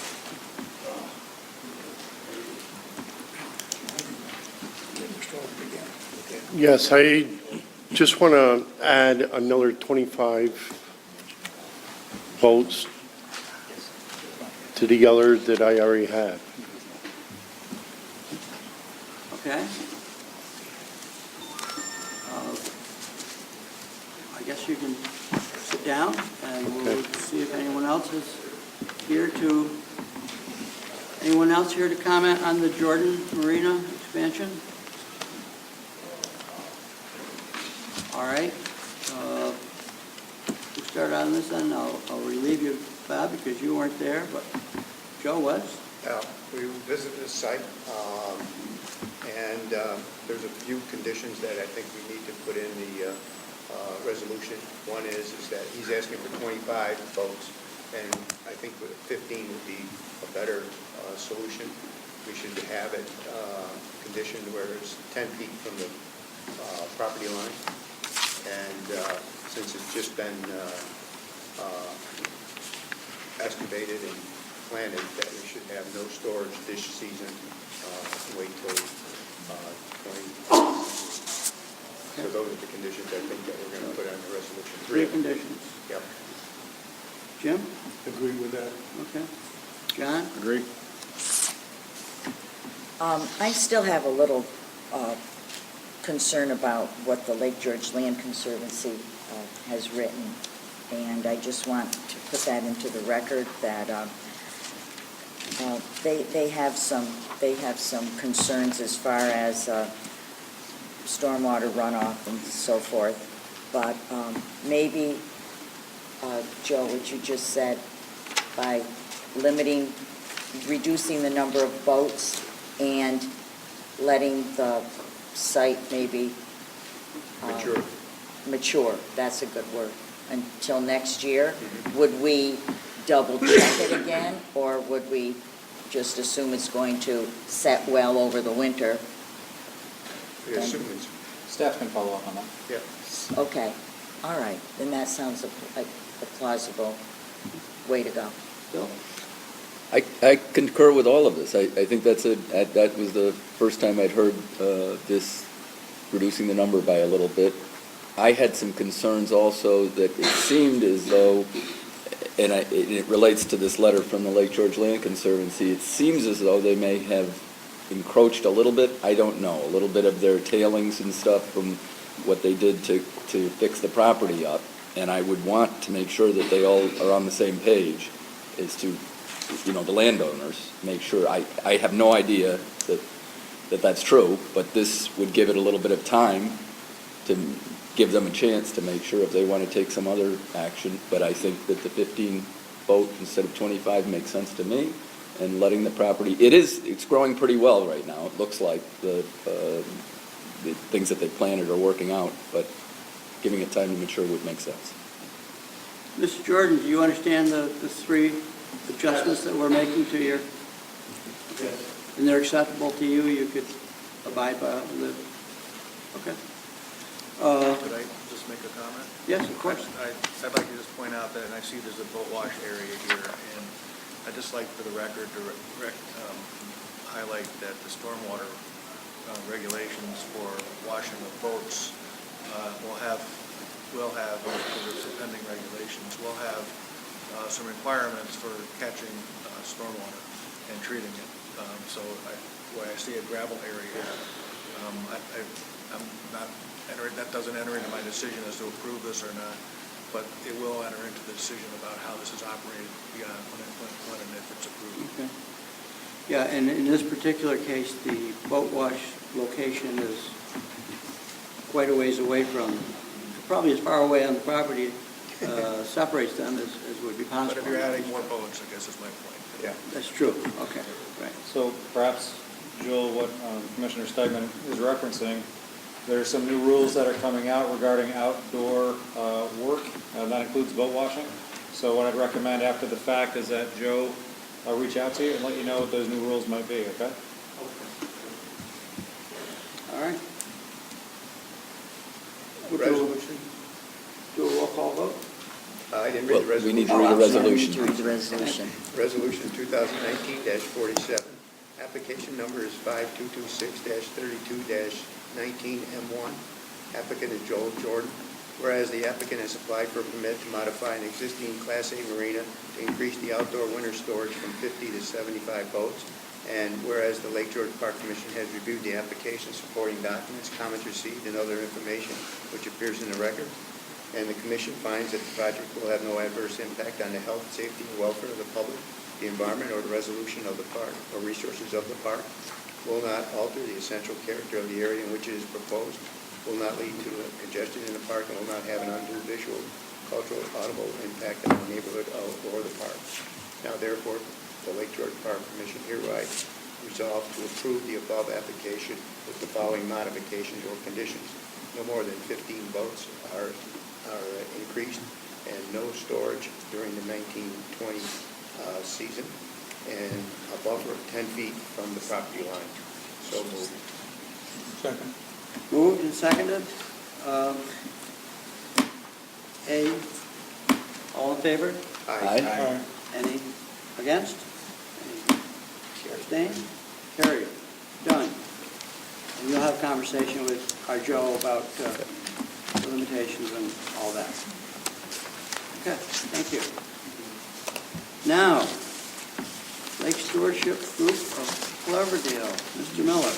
Yes, I just want to add another 25 boats to the other that I already have. Okay. I guess you can sit down, and we'll see if anyone else is here to, comment on the Jordan Marina expansion? All right. We'll start on this then. I'll relieve you, Bob, because you weren't there, but Joe was. We visited the site, And there's a few conditions that I think we need to put in the resolution. One is that he's asking for 25 boats, and I think 15 would be a better solution. We should have it conditioned where it's 10 feet from the property line. And since it's just been excavated and planted, that we should have no storage this season, wait till 20. So those are the conditions I think that we're going to put on the resolution. Three conditions. Yep. Jim? Agree with that. Okay. John? Agree. I still have a little concern about what the Lake George Land Conservancy has written, and I just want to put that into the record that they have some concerns as far as stormwater runoff and so forth, but maybe, Joe, what you just said, by reducing the number of boats and letting the site maybe mature, that's a good word, until next year. Mm-hmm. Would we double check it again, or would we just assume it's going to set well over the winter? We assume it's, Staff can follow up on that. yeah. Okay, all right, then that sounds like a plausible way to go. Bill? I concur with all of this. I think that was the first time I'd heard this reducing the number by a little bit. I had some concerns also that it seemed as though, and it relates to this letter from the Lake George Land Conservancy, it seems as though they may have encroached a little bit, I don't know, a little bit of their tailings and stuff from what they did to fix the property up. And I would want to make sure that they all are on the same page as to, the landowners, make sure. I have no idea that that's true, but this would give it a little bit of time to give them a chance to make sure if they want to take some other action. But I think that the 15 boat instead of 25 makes sense to me, and letting the property, it's growing pretty well right now. It looks like the things that they planted are working out, but giving it time to mature would make sense. Mr. Jordan, do you understand the three adjustments that we're making to your? Yes. And they're acceptable to you? You could abide by them? Okay. Could I just make a comment? Yes, of course. I'd like to just point out that, and I see there's a boat wash area here, and I'd just like for the record to highlight that the stormwater regulations for washing of boats will have, because there's some pending regulations, will have some requirements for catching stormwater and treating it. So where I see a gravel area, I'm not entering, that doesn't enter into my decision as to approve this or not, but it will enter into the decision about how this is operated beyond when and if it's approved. Okay. Yeah, and in this particular case, the boat wash location is quite a ways away from, probably as far away on the property, separates them as would be possible. But if you're adding more boats, I guess is my point. Yeah. That's true, okay, right. So perhaps, Joel, what Commissioner Stegman is referencing, there's some new rules that are coming out regarding outdoor work, that includes boat washing. So what I'd recommend after the fact is that Joe reach out to you and let you know what those new rules might be, okay? All right. Resolution? Do a roll call vote? I didn't read the resolution. We need to read the resolution. To read the resolution. Resolution 2019-47. Application number is 5226-32-19M1. Applicant is Joel Jordan. Whereas the applicant has applied for a permit to modify an existing Class A marina to increase the outdoor winter storage from 50 to 75 boats. And whereas the Lake George Park Commission has reviewed the application, supporting documents, comments received, and other information which appears in the record. And the commission finds that the project will have no adverse impact on the health, safety, and welfare of the public, the environment, or the resolution of the park, or resources of the park, will not alter the essential character of the area in which it is proposed, will not lead to congestion in the park, and will not have an undue visual, cultural, audible impact on the neighborhood or the park. Now, therefore, the Lake George Park Commission hereby resolved to approve the above application with the following modifications or conditions. No more than 15 boats are increased, and no storage during the 1920 season, and a buffer of 10 feet from the property line. So moved. Second. Moved and seconded. All in favor? Aye. Any against? Any abstained? Carried. Done. And you'll have a conversation with our Joe about the limitations and all that. Okay, thank you. Now, Lake Stewardship Group of Cloverdale, Mr. Miller.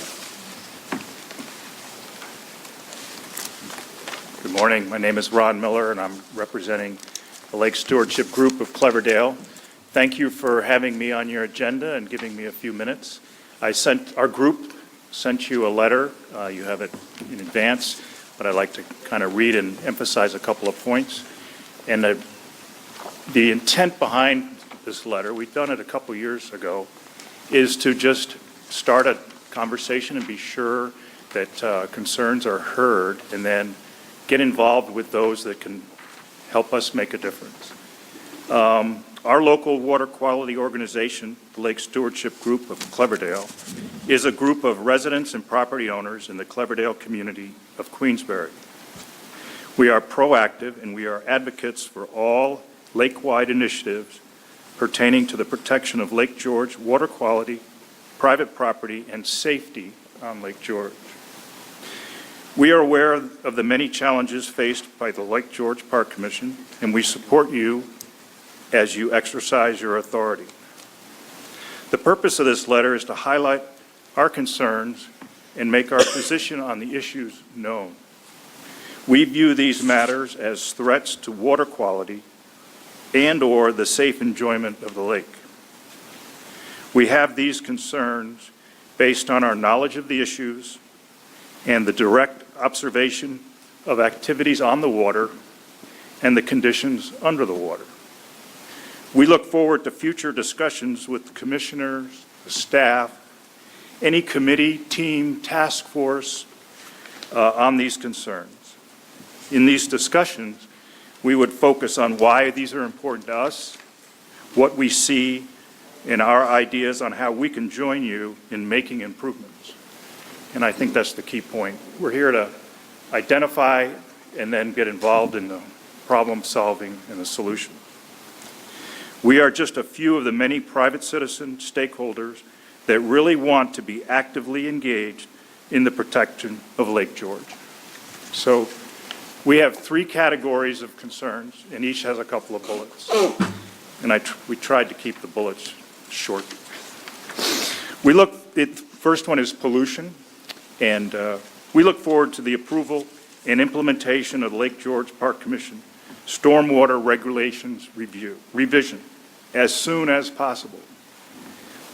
Good morning. My name is Ron Miller, and I'm representing the Lake Stewardship Group of Cloverdale. Thank you for having me on your agenda and giving me a few minutes. Our group sent you a letter. You have it in advance, but I'd like to kind of read and emphasize a couple of points. And the intent behind this letter, we've done it a couple years ago, is to just start a conversation and be sure that concerns are heard, and then get involved with those that can help us make a difference. Our local water quality organization, the Lake Stewardship Group of Cloverdale, is a group of residents and property owners in the Cloverdale community of Queensbury. We are proactive and we are advocates for all lake-wide initiatives pertaining to the protection of Lake George water quality, private property, and safety on Lake George. We are aware of the many challenges faced by the Lake George Park Commission, and we support you as you exercise your authority. The purpose of this letter is to highlight our concerns and make our position on the issues known. We view these matters as threats to water quality and/or the safe enjoyment of the lake. We have these concerns based on our knowledge of the issues and the direct observation of activities on the water and the conditions under the water. We look forward to future discussions with the commissioners, the staff, any committee, team, task force on these concerns. In these discussions, we would focus on why these are important to us, what we see, and our ideas on how we can join you in making improvements. And I think that's the key point. We're here to identify and then get involved in the problem solving and the solution. We are just a few of the many private citizen stakeholders that really want to be actively engaged in the protection of Lake George. So we have three categories of concerns, and each has a couple of bullets. And we tried to keep the bullets short. The first one is pollution, and we look forward to the approval and implementation of the Lake George Park Commission Stormwater Regulations revision as soon as possible.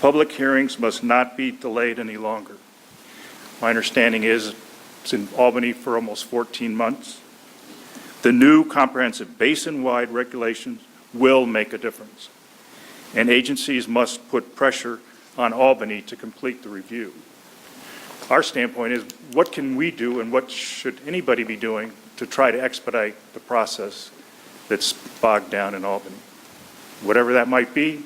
Public hearings must not be delayed any longer. My understanding is it's in Albany for almost 14 months. The new comprehensive basin-wide regulations will make a difference, and agencies must put pressure on Albany to complete the review. Our standpoint is, what can we do and what should anybody be doing to try to expedite the process that's bogged down in Albany? Whatever that might be,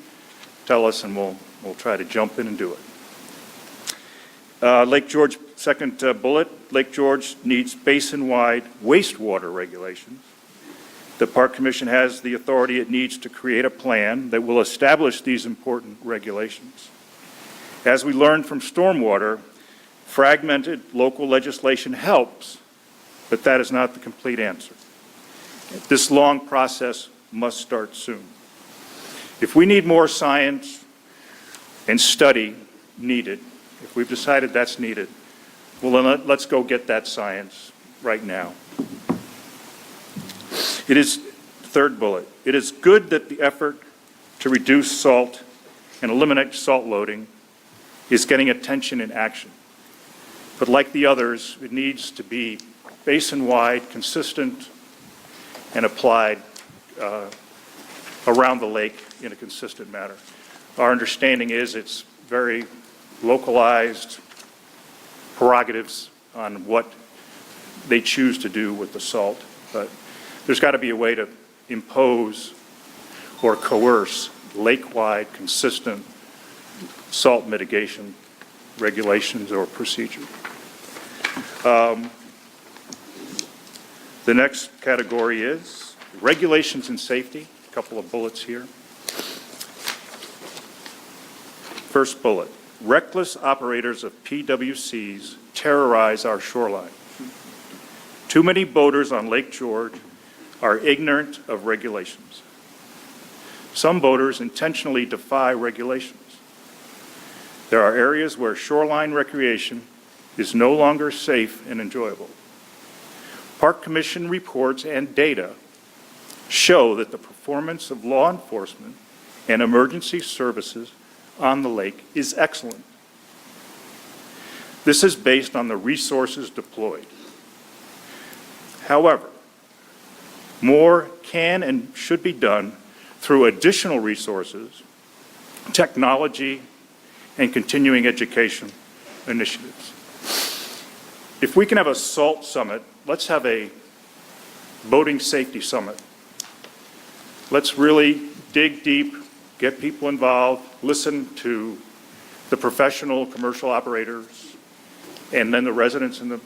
tell us and we'll try to jump in and do it. Lake George, second bullet, Lake George needs basin-wide wastewater regulations. The Park Commission has the authority it needs to create a plan that will establish these important regulations. As we learned from stormwater, fragmented local legislation helps, but that is not the complete answer. This long process must start soon. If we need more science and study needed, if we've decided that's needed, well, then let's go get that science right now. Third bullet, it is good that the effort to reduce salt and eliminate salt loading is getting attention and action. But like the others, it needs to be basin-wide, consistent, and applied around the lake in a consistent manner. Our understanding is it's very localized prerogatives on what they choose to do with the salt, but there's got to be a way to impose or coerce lake-wide consistent salt mitigation regulations or procedure. The next category is regulations and safety, a couple of bullets here. First bullet, reckless operators of PWCs terrorize our shoreline. Too many boaters on Lake George are ignorant of regulations. Some boaters intentionally defy regulations. There are areas where shoreline recreation is no longer safe and enjoyable. Park Commission reports and data show that the performance of law enforcement and emergency services on the lake is excellent. This is based on the resources deployed. However, more can and should be done through additional resources, technology, and continuing education initiatives. If we can have a SALT summit, let's have a boating safety summit. Let's really dig deep, get people involved, listen to the professional commercial operators, and then the residents and the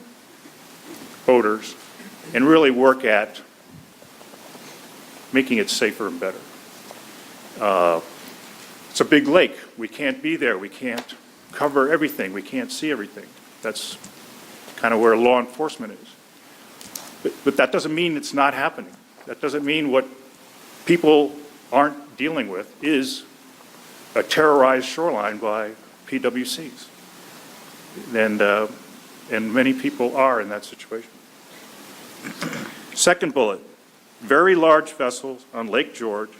boaters, and really work at making it safer and better. It's a big lake. We can't be there. We can't cover everything. We can't see everything. That's kind of where law enforcement is. But that doesn't mean it's not happening. That doesn't mean what people aren't dealing with is a terrorized shoreline by PWCs. And many people are in that situation. Second bullet, very large vessels on Lake George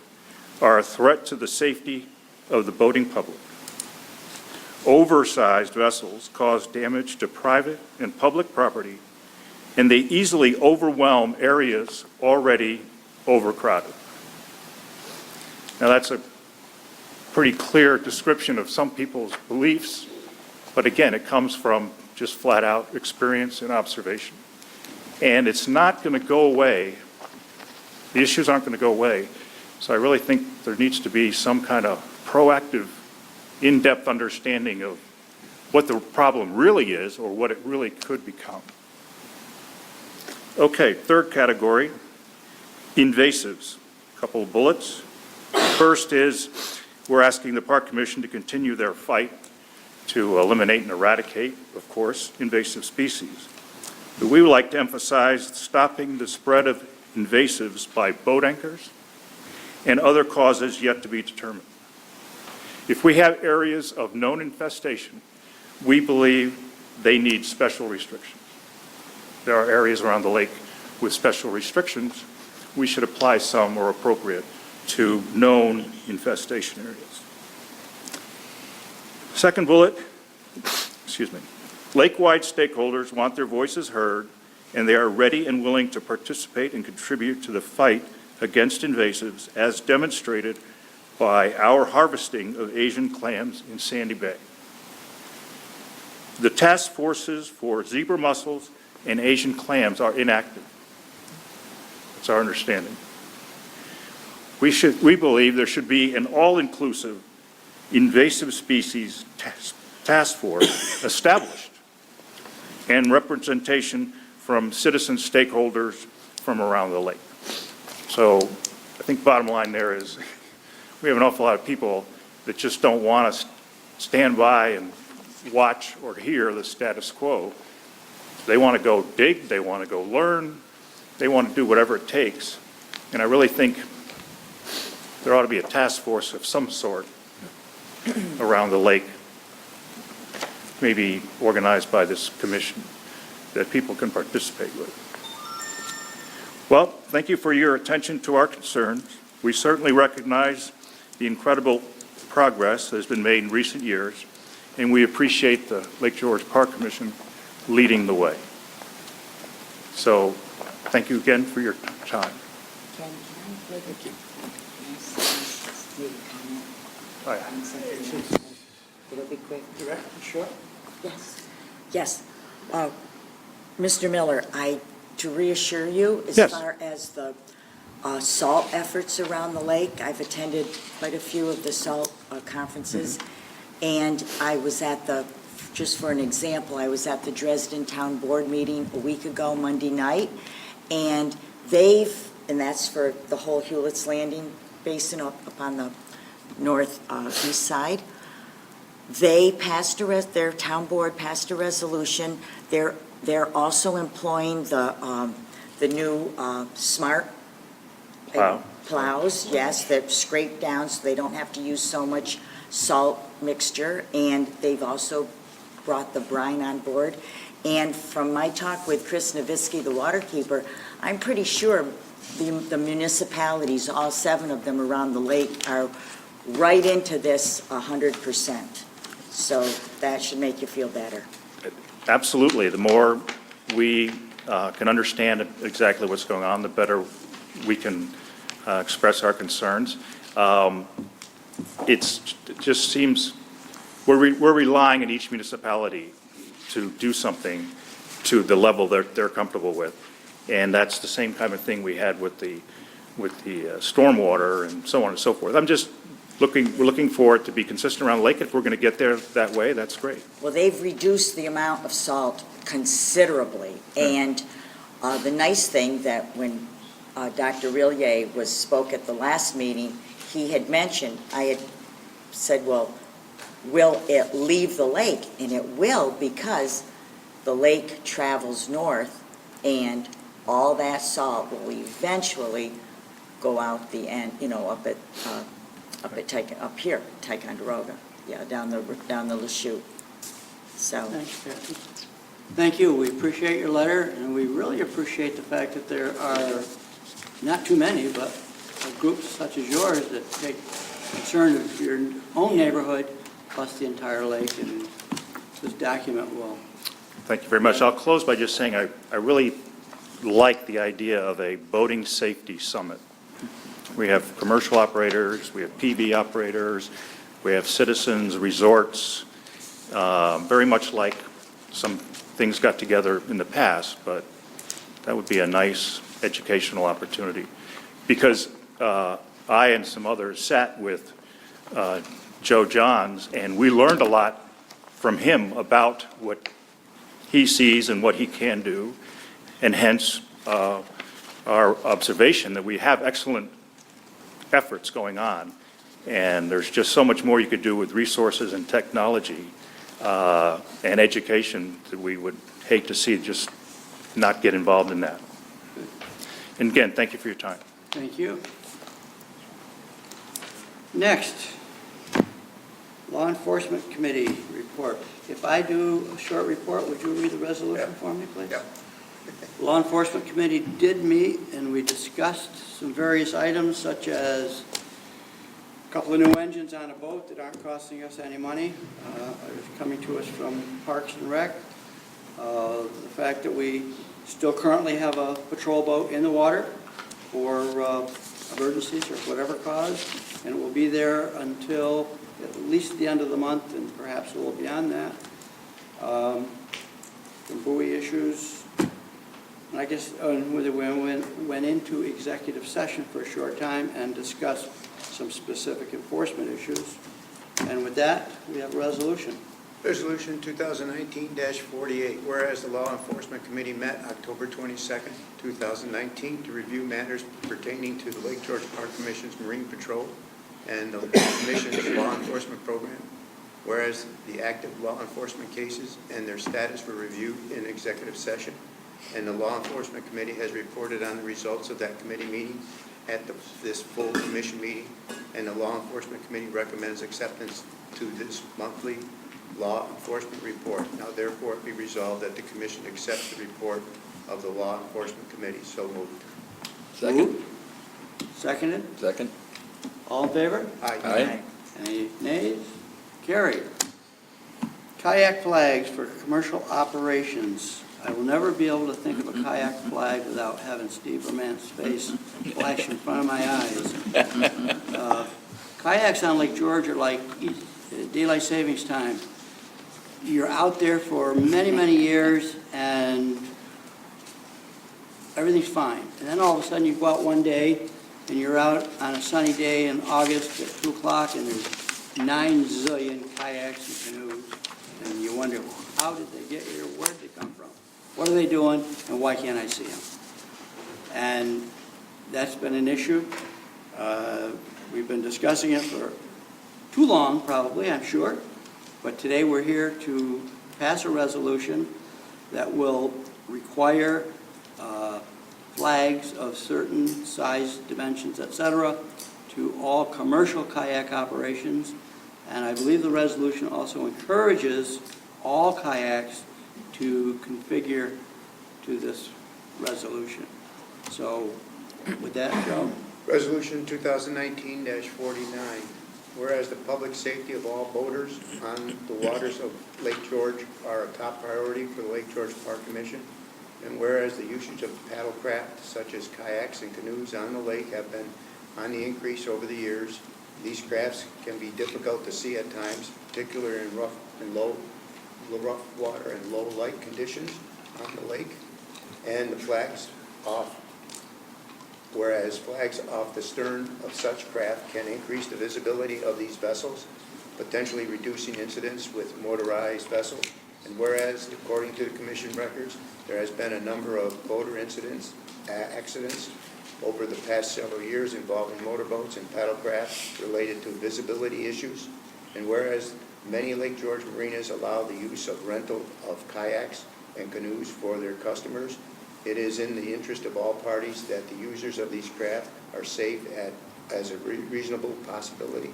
are a threat to the safety of the boating public. Oversized vessels cause damage to private and public property, and they easily overwhelm areas already overcrowded. Now that's a pretty clear description of some people's beliefs, but again, it comes from just flat out experience and observation. And it's not going to go away. The issues aren't going to go away. So I really think there needs to be some kind of proactive, in-depth understanding of what the problem really is or what it really could become. Okay, third category, invasives. A couple of bullets. First is we're asking the Park Commission to continue their fight to eliminate and eradicate, of course, invasive species. But we would like to emphasize stopping the spread of invasives by boat anchors and other causes yet to be determined. If we have areas of known infestation, we believe they need special restrictions. There are areas around the lake with special restrictions. We should apply some where appropriate to known infestation areas. Second bullet, lake-wide stakeholders want their voices heard, and they are ready and willing to participate and contribute to the fight against invasives as demonstrated by our harvesting of Asian clams in Sandy Bay. The task forces for zebra mussels and Asian clams are inactive. That's our understanding. We believe there should be an all-inclusive invasive species task force established and representation from citizen stakeholders from around the lake. So I think bottom line there is we have an awful lot of people that just don't want to stand by and watch or hear the status quo. They want to go dig, they want to go learn, they want to do whatever it takes. And I really think there ought to be a task force of some sort around the lake, maybe organized by this commission, that people can participate with. Well, thank you for your attention to our concerns. We certainly recognize the incredible progress that has been made in recent years, and we appreciate the Lake George Park Commission leading the way. So, thank you again for your time. Ken, can I make a comment? Oh, yeah. It'll be quick. Director, sure. Yes. Yes. Mr. Miller, to reassure you, as Yes. far as the salt efforts around the lake, I've attended quite a few of the salt conferences, and I was at just for an example, I was at the Dresden Town Board meeting a week ago, Monday night, and that's for the whole Hewlett's Landing Basin up on the northeast side. They passed their town board passed a resolution. They're also employing the new smart plows, yes, that scrape down so they don't have to use so much salt mixture. And they've also brought the brine on board. And from my talk with Chris Nowitzki, the waterkeeper, I'm pretty sure the municipalities, all 7 of them around the lake, are right into this 100%. So that should make you feel better. Absolutely. The more we can understand exactly what's going on, the better we can express our concerns. It just seems we're relying on each municipality to do something to the level they're comfortable with. And that's the same kind of thing we had with the stormwater and so on and so forth. We're looking for it to be consistent around the lake. If we're going to get there that way, that's great. Well, they've reduced the amount of salt considerably. And the nice thing that when Dr. Rillier spoke at the last meeting, he had mentioned, I had said, well, will it leave the lake? And it will, because the lake travels north and all that salt will eventually go out the end, up here, Ticonderoga, down the Lachute. So. Thanks, Kathy. Thank you. We appreciate your letter, and we really appreciate the fact that there are not too many, but groups such as yours that take concern of your own neighborhood plus the entire lake, and this document will. Thank you very much. I'll close by just saying I really like the idea of a boating safety summit. We have commercial operators, we have PV operators, we have citizens, resorts, very much like some things got together in the past, but that would be a nice educational opportunity. Because I and some others sat with Joe Johns, and we learned a lot from him about what he sees and what he can do, and hence our observation that we have excellent efforts going on, and there's just so much more you could do with resources and technology and education that we would hate to see just not get involved in that. And again, thank you for your time. Thank you. Next, Law Enforcement Committee report. If I do a short report, would you read the resolution for me, please? Yep. Law Enforcement Committee did meet, and we discussed some various items, such as a couple of new engines on a boat that aren't costing us any money, coming to us from Parks and Rec. The fact that we still currently have a patrol boat in the water for emergencies or whatever cause, and it will be there until at least the end of the month, and perhaps a little beyond that. Some buoy issues. And I guess we went into executive session for a short time and discussed some specific enforcement issues. And with that, we have a resolution. Resolution 2019-48, whereas the Law Enforcement Committee met October 22nd, 2019 to review matters pertaining to the Lake George Park Commission's Marine Patrol and the Commission's law enforcement program, whereas the active law enforcement cases and their status were reviewed in executive session, and the Law Enforcement Committee has reported on the results of that committee meeting at this full commission meeting, and the Law Enforcement Committee recommends acceptance to this monthly law enforcement report. Now therefore it be resolved that the commission accepts the report of the Law Enforcement Committee. So moved. Second. Moved. Seconded? Second. All in favor? Aye. Any nays? Carried. Kayak flags for commercial operations. I will never be able to think of a kayak flag without having Steve Romant's face flash in front of my eyes. Kayaks on Lake George are like daylight savings time. You're out there for many, many years, and everything's fine. And then all of a sudden, you go out one day, and you're out on a sunny day in August at 2 o'clock, and there's 9 zillion kayaks and canoes, and you wonder, how did they get here? Where did they come from? What are they doing, and why can't I see them? And that's been an issue. We've been discussing it for too long, probably, I'm sure. But today we're here to pass a resolution that will require flags of certain size, dimensions, etc., to all commercial kayak operations. And I believe the resolution also encourages all kayaks to configure to this resolution. So with that, Joe? Resolution 2019-49. Whereas the public safety of all boaters on the waters of Lake George are a top priority for the Lake George Park Commission, and whereas the usage of paddlecraft such as kayaks and canoes on the lake have been on the increase over the years, these crafts can be difficult to see at times, particularly in rough water and low light conditions on the lake, and the flags off. Whereas flags off the stern of such craft can increase the visibility of these vessels, potentially reducing incidents with motorized vessels. And whereas, according to the commission records, there has been a number of boater accidents over the past several years involving motorboats and paddlecraft related to visibility issues. And whereas many Lake George marinas allow the use of rental of kayaks and canoes for their customers, it is in the interest of all parties that the users of these craft are safe as a reasonable possibility.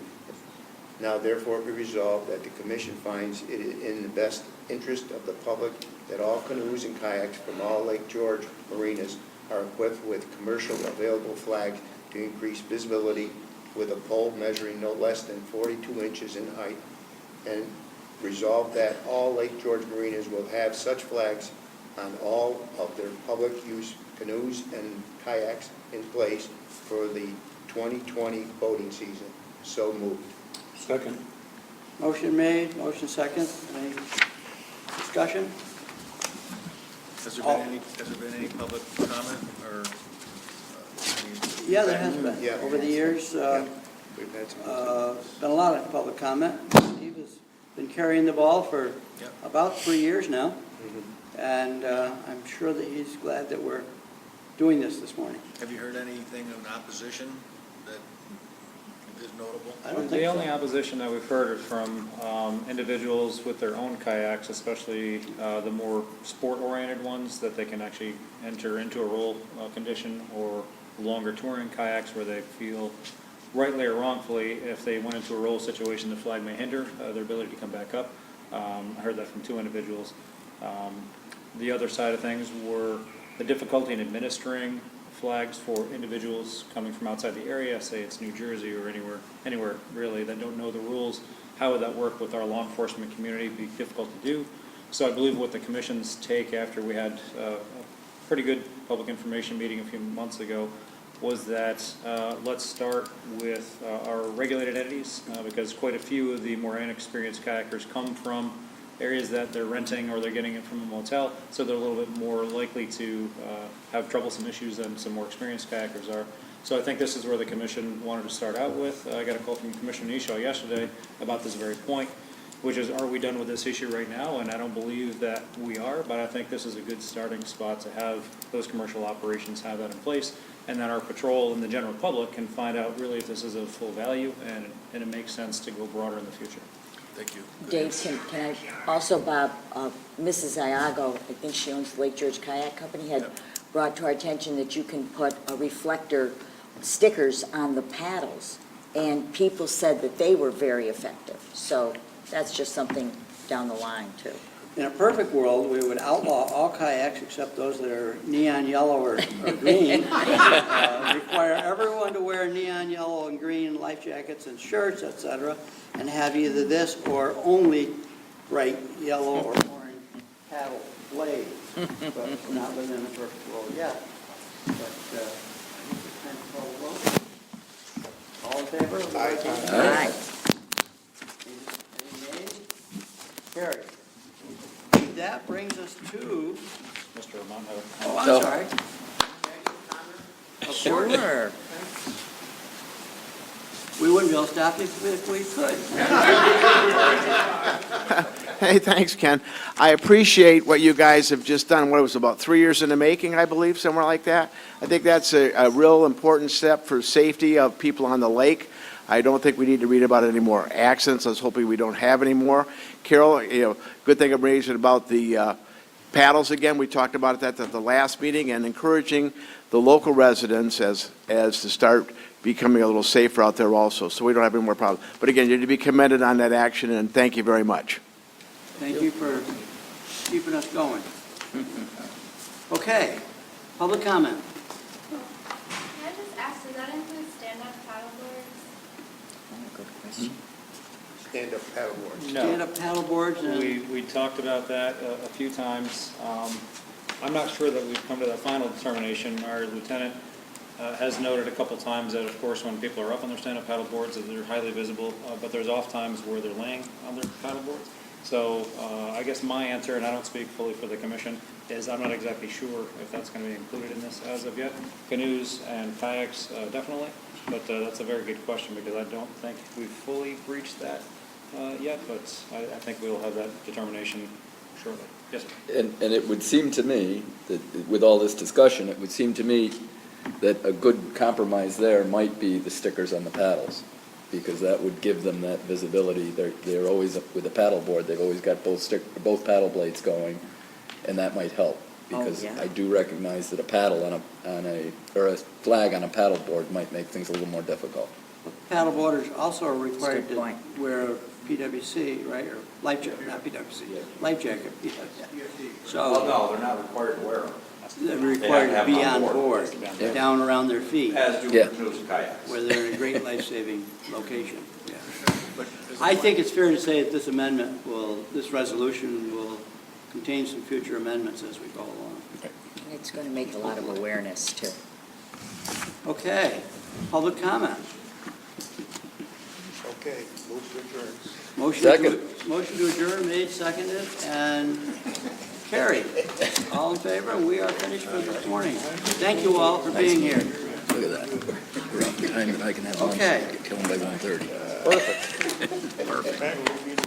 Now therefore be resolved that the commission finds it in the best interest of the public that all canoes and kayaks from all Lake George marinas are equipped with commercial available flags to increase visibility with a pole measuring no less than 42 inches in height, and resolve that all Lake George marinas will have such flags on all of their public use canoes and kayaks in place for the 2020 boating season. So moved. Second. Motion made, motion second. Any discussion? Has there been any public comment or? Yeah, there has been. Yeah. Over the years, We've had some. been a lot of public comment. Steve has been carrying the ball for about 3 years now. And I'm sure that he's glad that we're doing this morning. Have you heard anything of opposition that is notable? I don't The think so. only opposition that we've heard is from individuals with their own kayaks, especially the more sport-oriented ones, that they can actually enter into a roll condition, or longer touring kayaks where they feel, rightly or wrongfully, if they went into a roll situation, the flag may hinder their ability to come back up. I heard that from 2 individuals. The other side of things were the difficulty in administering flags for individuals coming from outside the area, say it's New Jersey or anywhere really, that don't know the rules. How would that work with our law enforcement community? It'd be difficult to do. So I believe what the commission's take after we had a pretty good public information meeting a few months ago was that let's start with our regulated entities, because quite a few of the more inexperienced kayakers come from areas that they're renting or they're getting it from a motel, so they're a little bit more likely to have troublesome issues than some more experienced kayakers are. So I think this is where the commission wanted to start out with. I got a call from Commissioner Nishaw yesterday about this very point, which is, are we done with this issue right now? And I don't believe that we are, but I think this is a good starting spot to have those commercial operations have that in place, and that our patrol and the general public can find out really if this is of full value and it makes sense to go broader in the future. Thank you. Dave, can I also, Bob, Mrs. Iago, I think she owns the Lake George Kayak Company, had brought to our attention that you can put a reflector stickers on the paddles, and people said that they were very effective. So that's just something down the line, too. In a perfect world, we would outlaw all kayaks except those that are neon yellow or green. Require everyone to wear neon yellow and green life jackets and shirts, etc., and have either this or only bright yellow or orange paddle blades. But we're not living in a perfect world yet. But time to call the vote. All in favor? Aye. All right. to, Mr. Armando. oh, I'm So- sorry. Sure. We wouldn't be able to stop you if we could. Hey, thanks, Ken. I appreciate what you guys have just done. What it was about 3 years in the making, I believe, somewhere like that. I think that's a real important step for safety of people on the lake. I don't think we need to read about any more accidents. I was hoping we don't have any more. Carol, good thing I'm raising about the paddles again. We talked about that at the last meeting, and encouraging the local residents as to start becoming a little safer out there also, so we don't have any more problems. But again, you're to be commended on that action, and thank you very much. Thank you for keeping us going. Okay, public comment. Can I just ask, does that include stand-up paddleboards? Good question. Stand-up paddleboards. No. Stand-up paddle boards and, We talked about that a few times. I'm not sure that we've come to that final determination. Our lieutenant has noted a couple times that, of course, when people are up on their stand-up paddle boards, that they're highly visible, but there's oft times where they're laying on their paddle boards. So I guess my answer, and I don't speak fully for the commission, is I'm not exactly sure if that's going to be included in this as of yet. Canoes and kayaks, definitely, but that's a very good question because I don't think we've fully reached that yet, but I think we'll have that determination shortly. Yes, sir. And it would seem to me that with all this discussion, it would seem to me that a good compromise there might be the stickers on the paddles, because that would give them that visibility. They're always, with a paddle board, they've always got both paddle blades going, and that might help. Because yeah. I do recognize that a paddle or a flag on a paddle board might make things a little more difficult. paddle boarders also are required Good to point. wear a PWC, right, or life jacket, not PWC, life jacket, So. no, they're not required to wear them. They're required to be on board, Yeah. down around their feet, As do Yeah. canoes and kayaks. where they're in a great life-saving location. Yeah. I think it's fair to say that this resolution will contain some future amendments as we go along. And it's going to make a lot of awareness, too. Okay, public comment. Okay, move to adjourn. Motion to adjourn made, seconded, and carried. All in favor? We are finished for this morning. Thank you all for being here. Look at that. We're out of time, and I can have lunch. Okay. Get killed by 1:30. Perfect.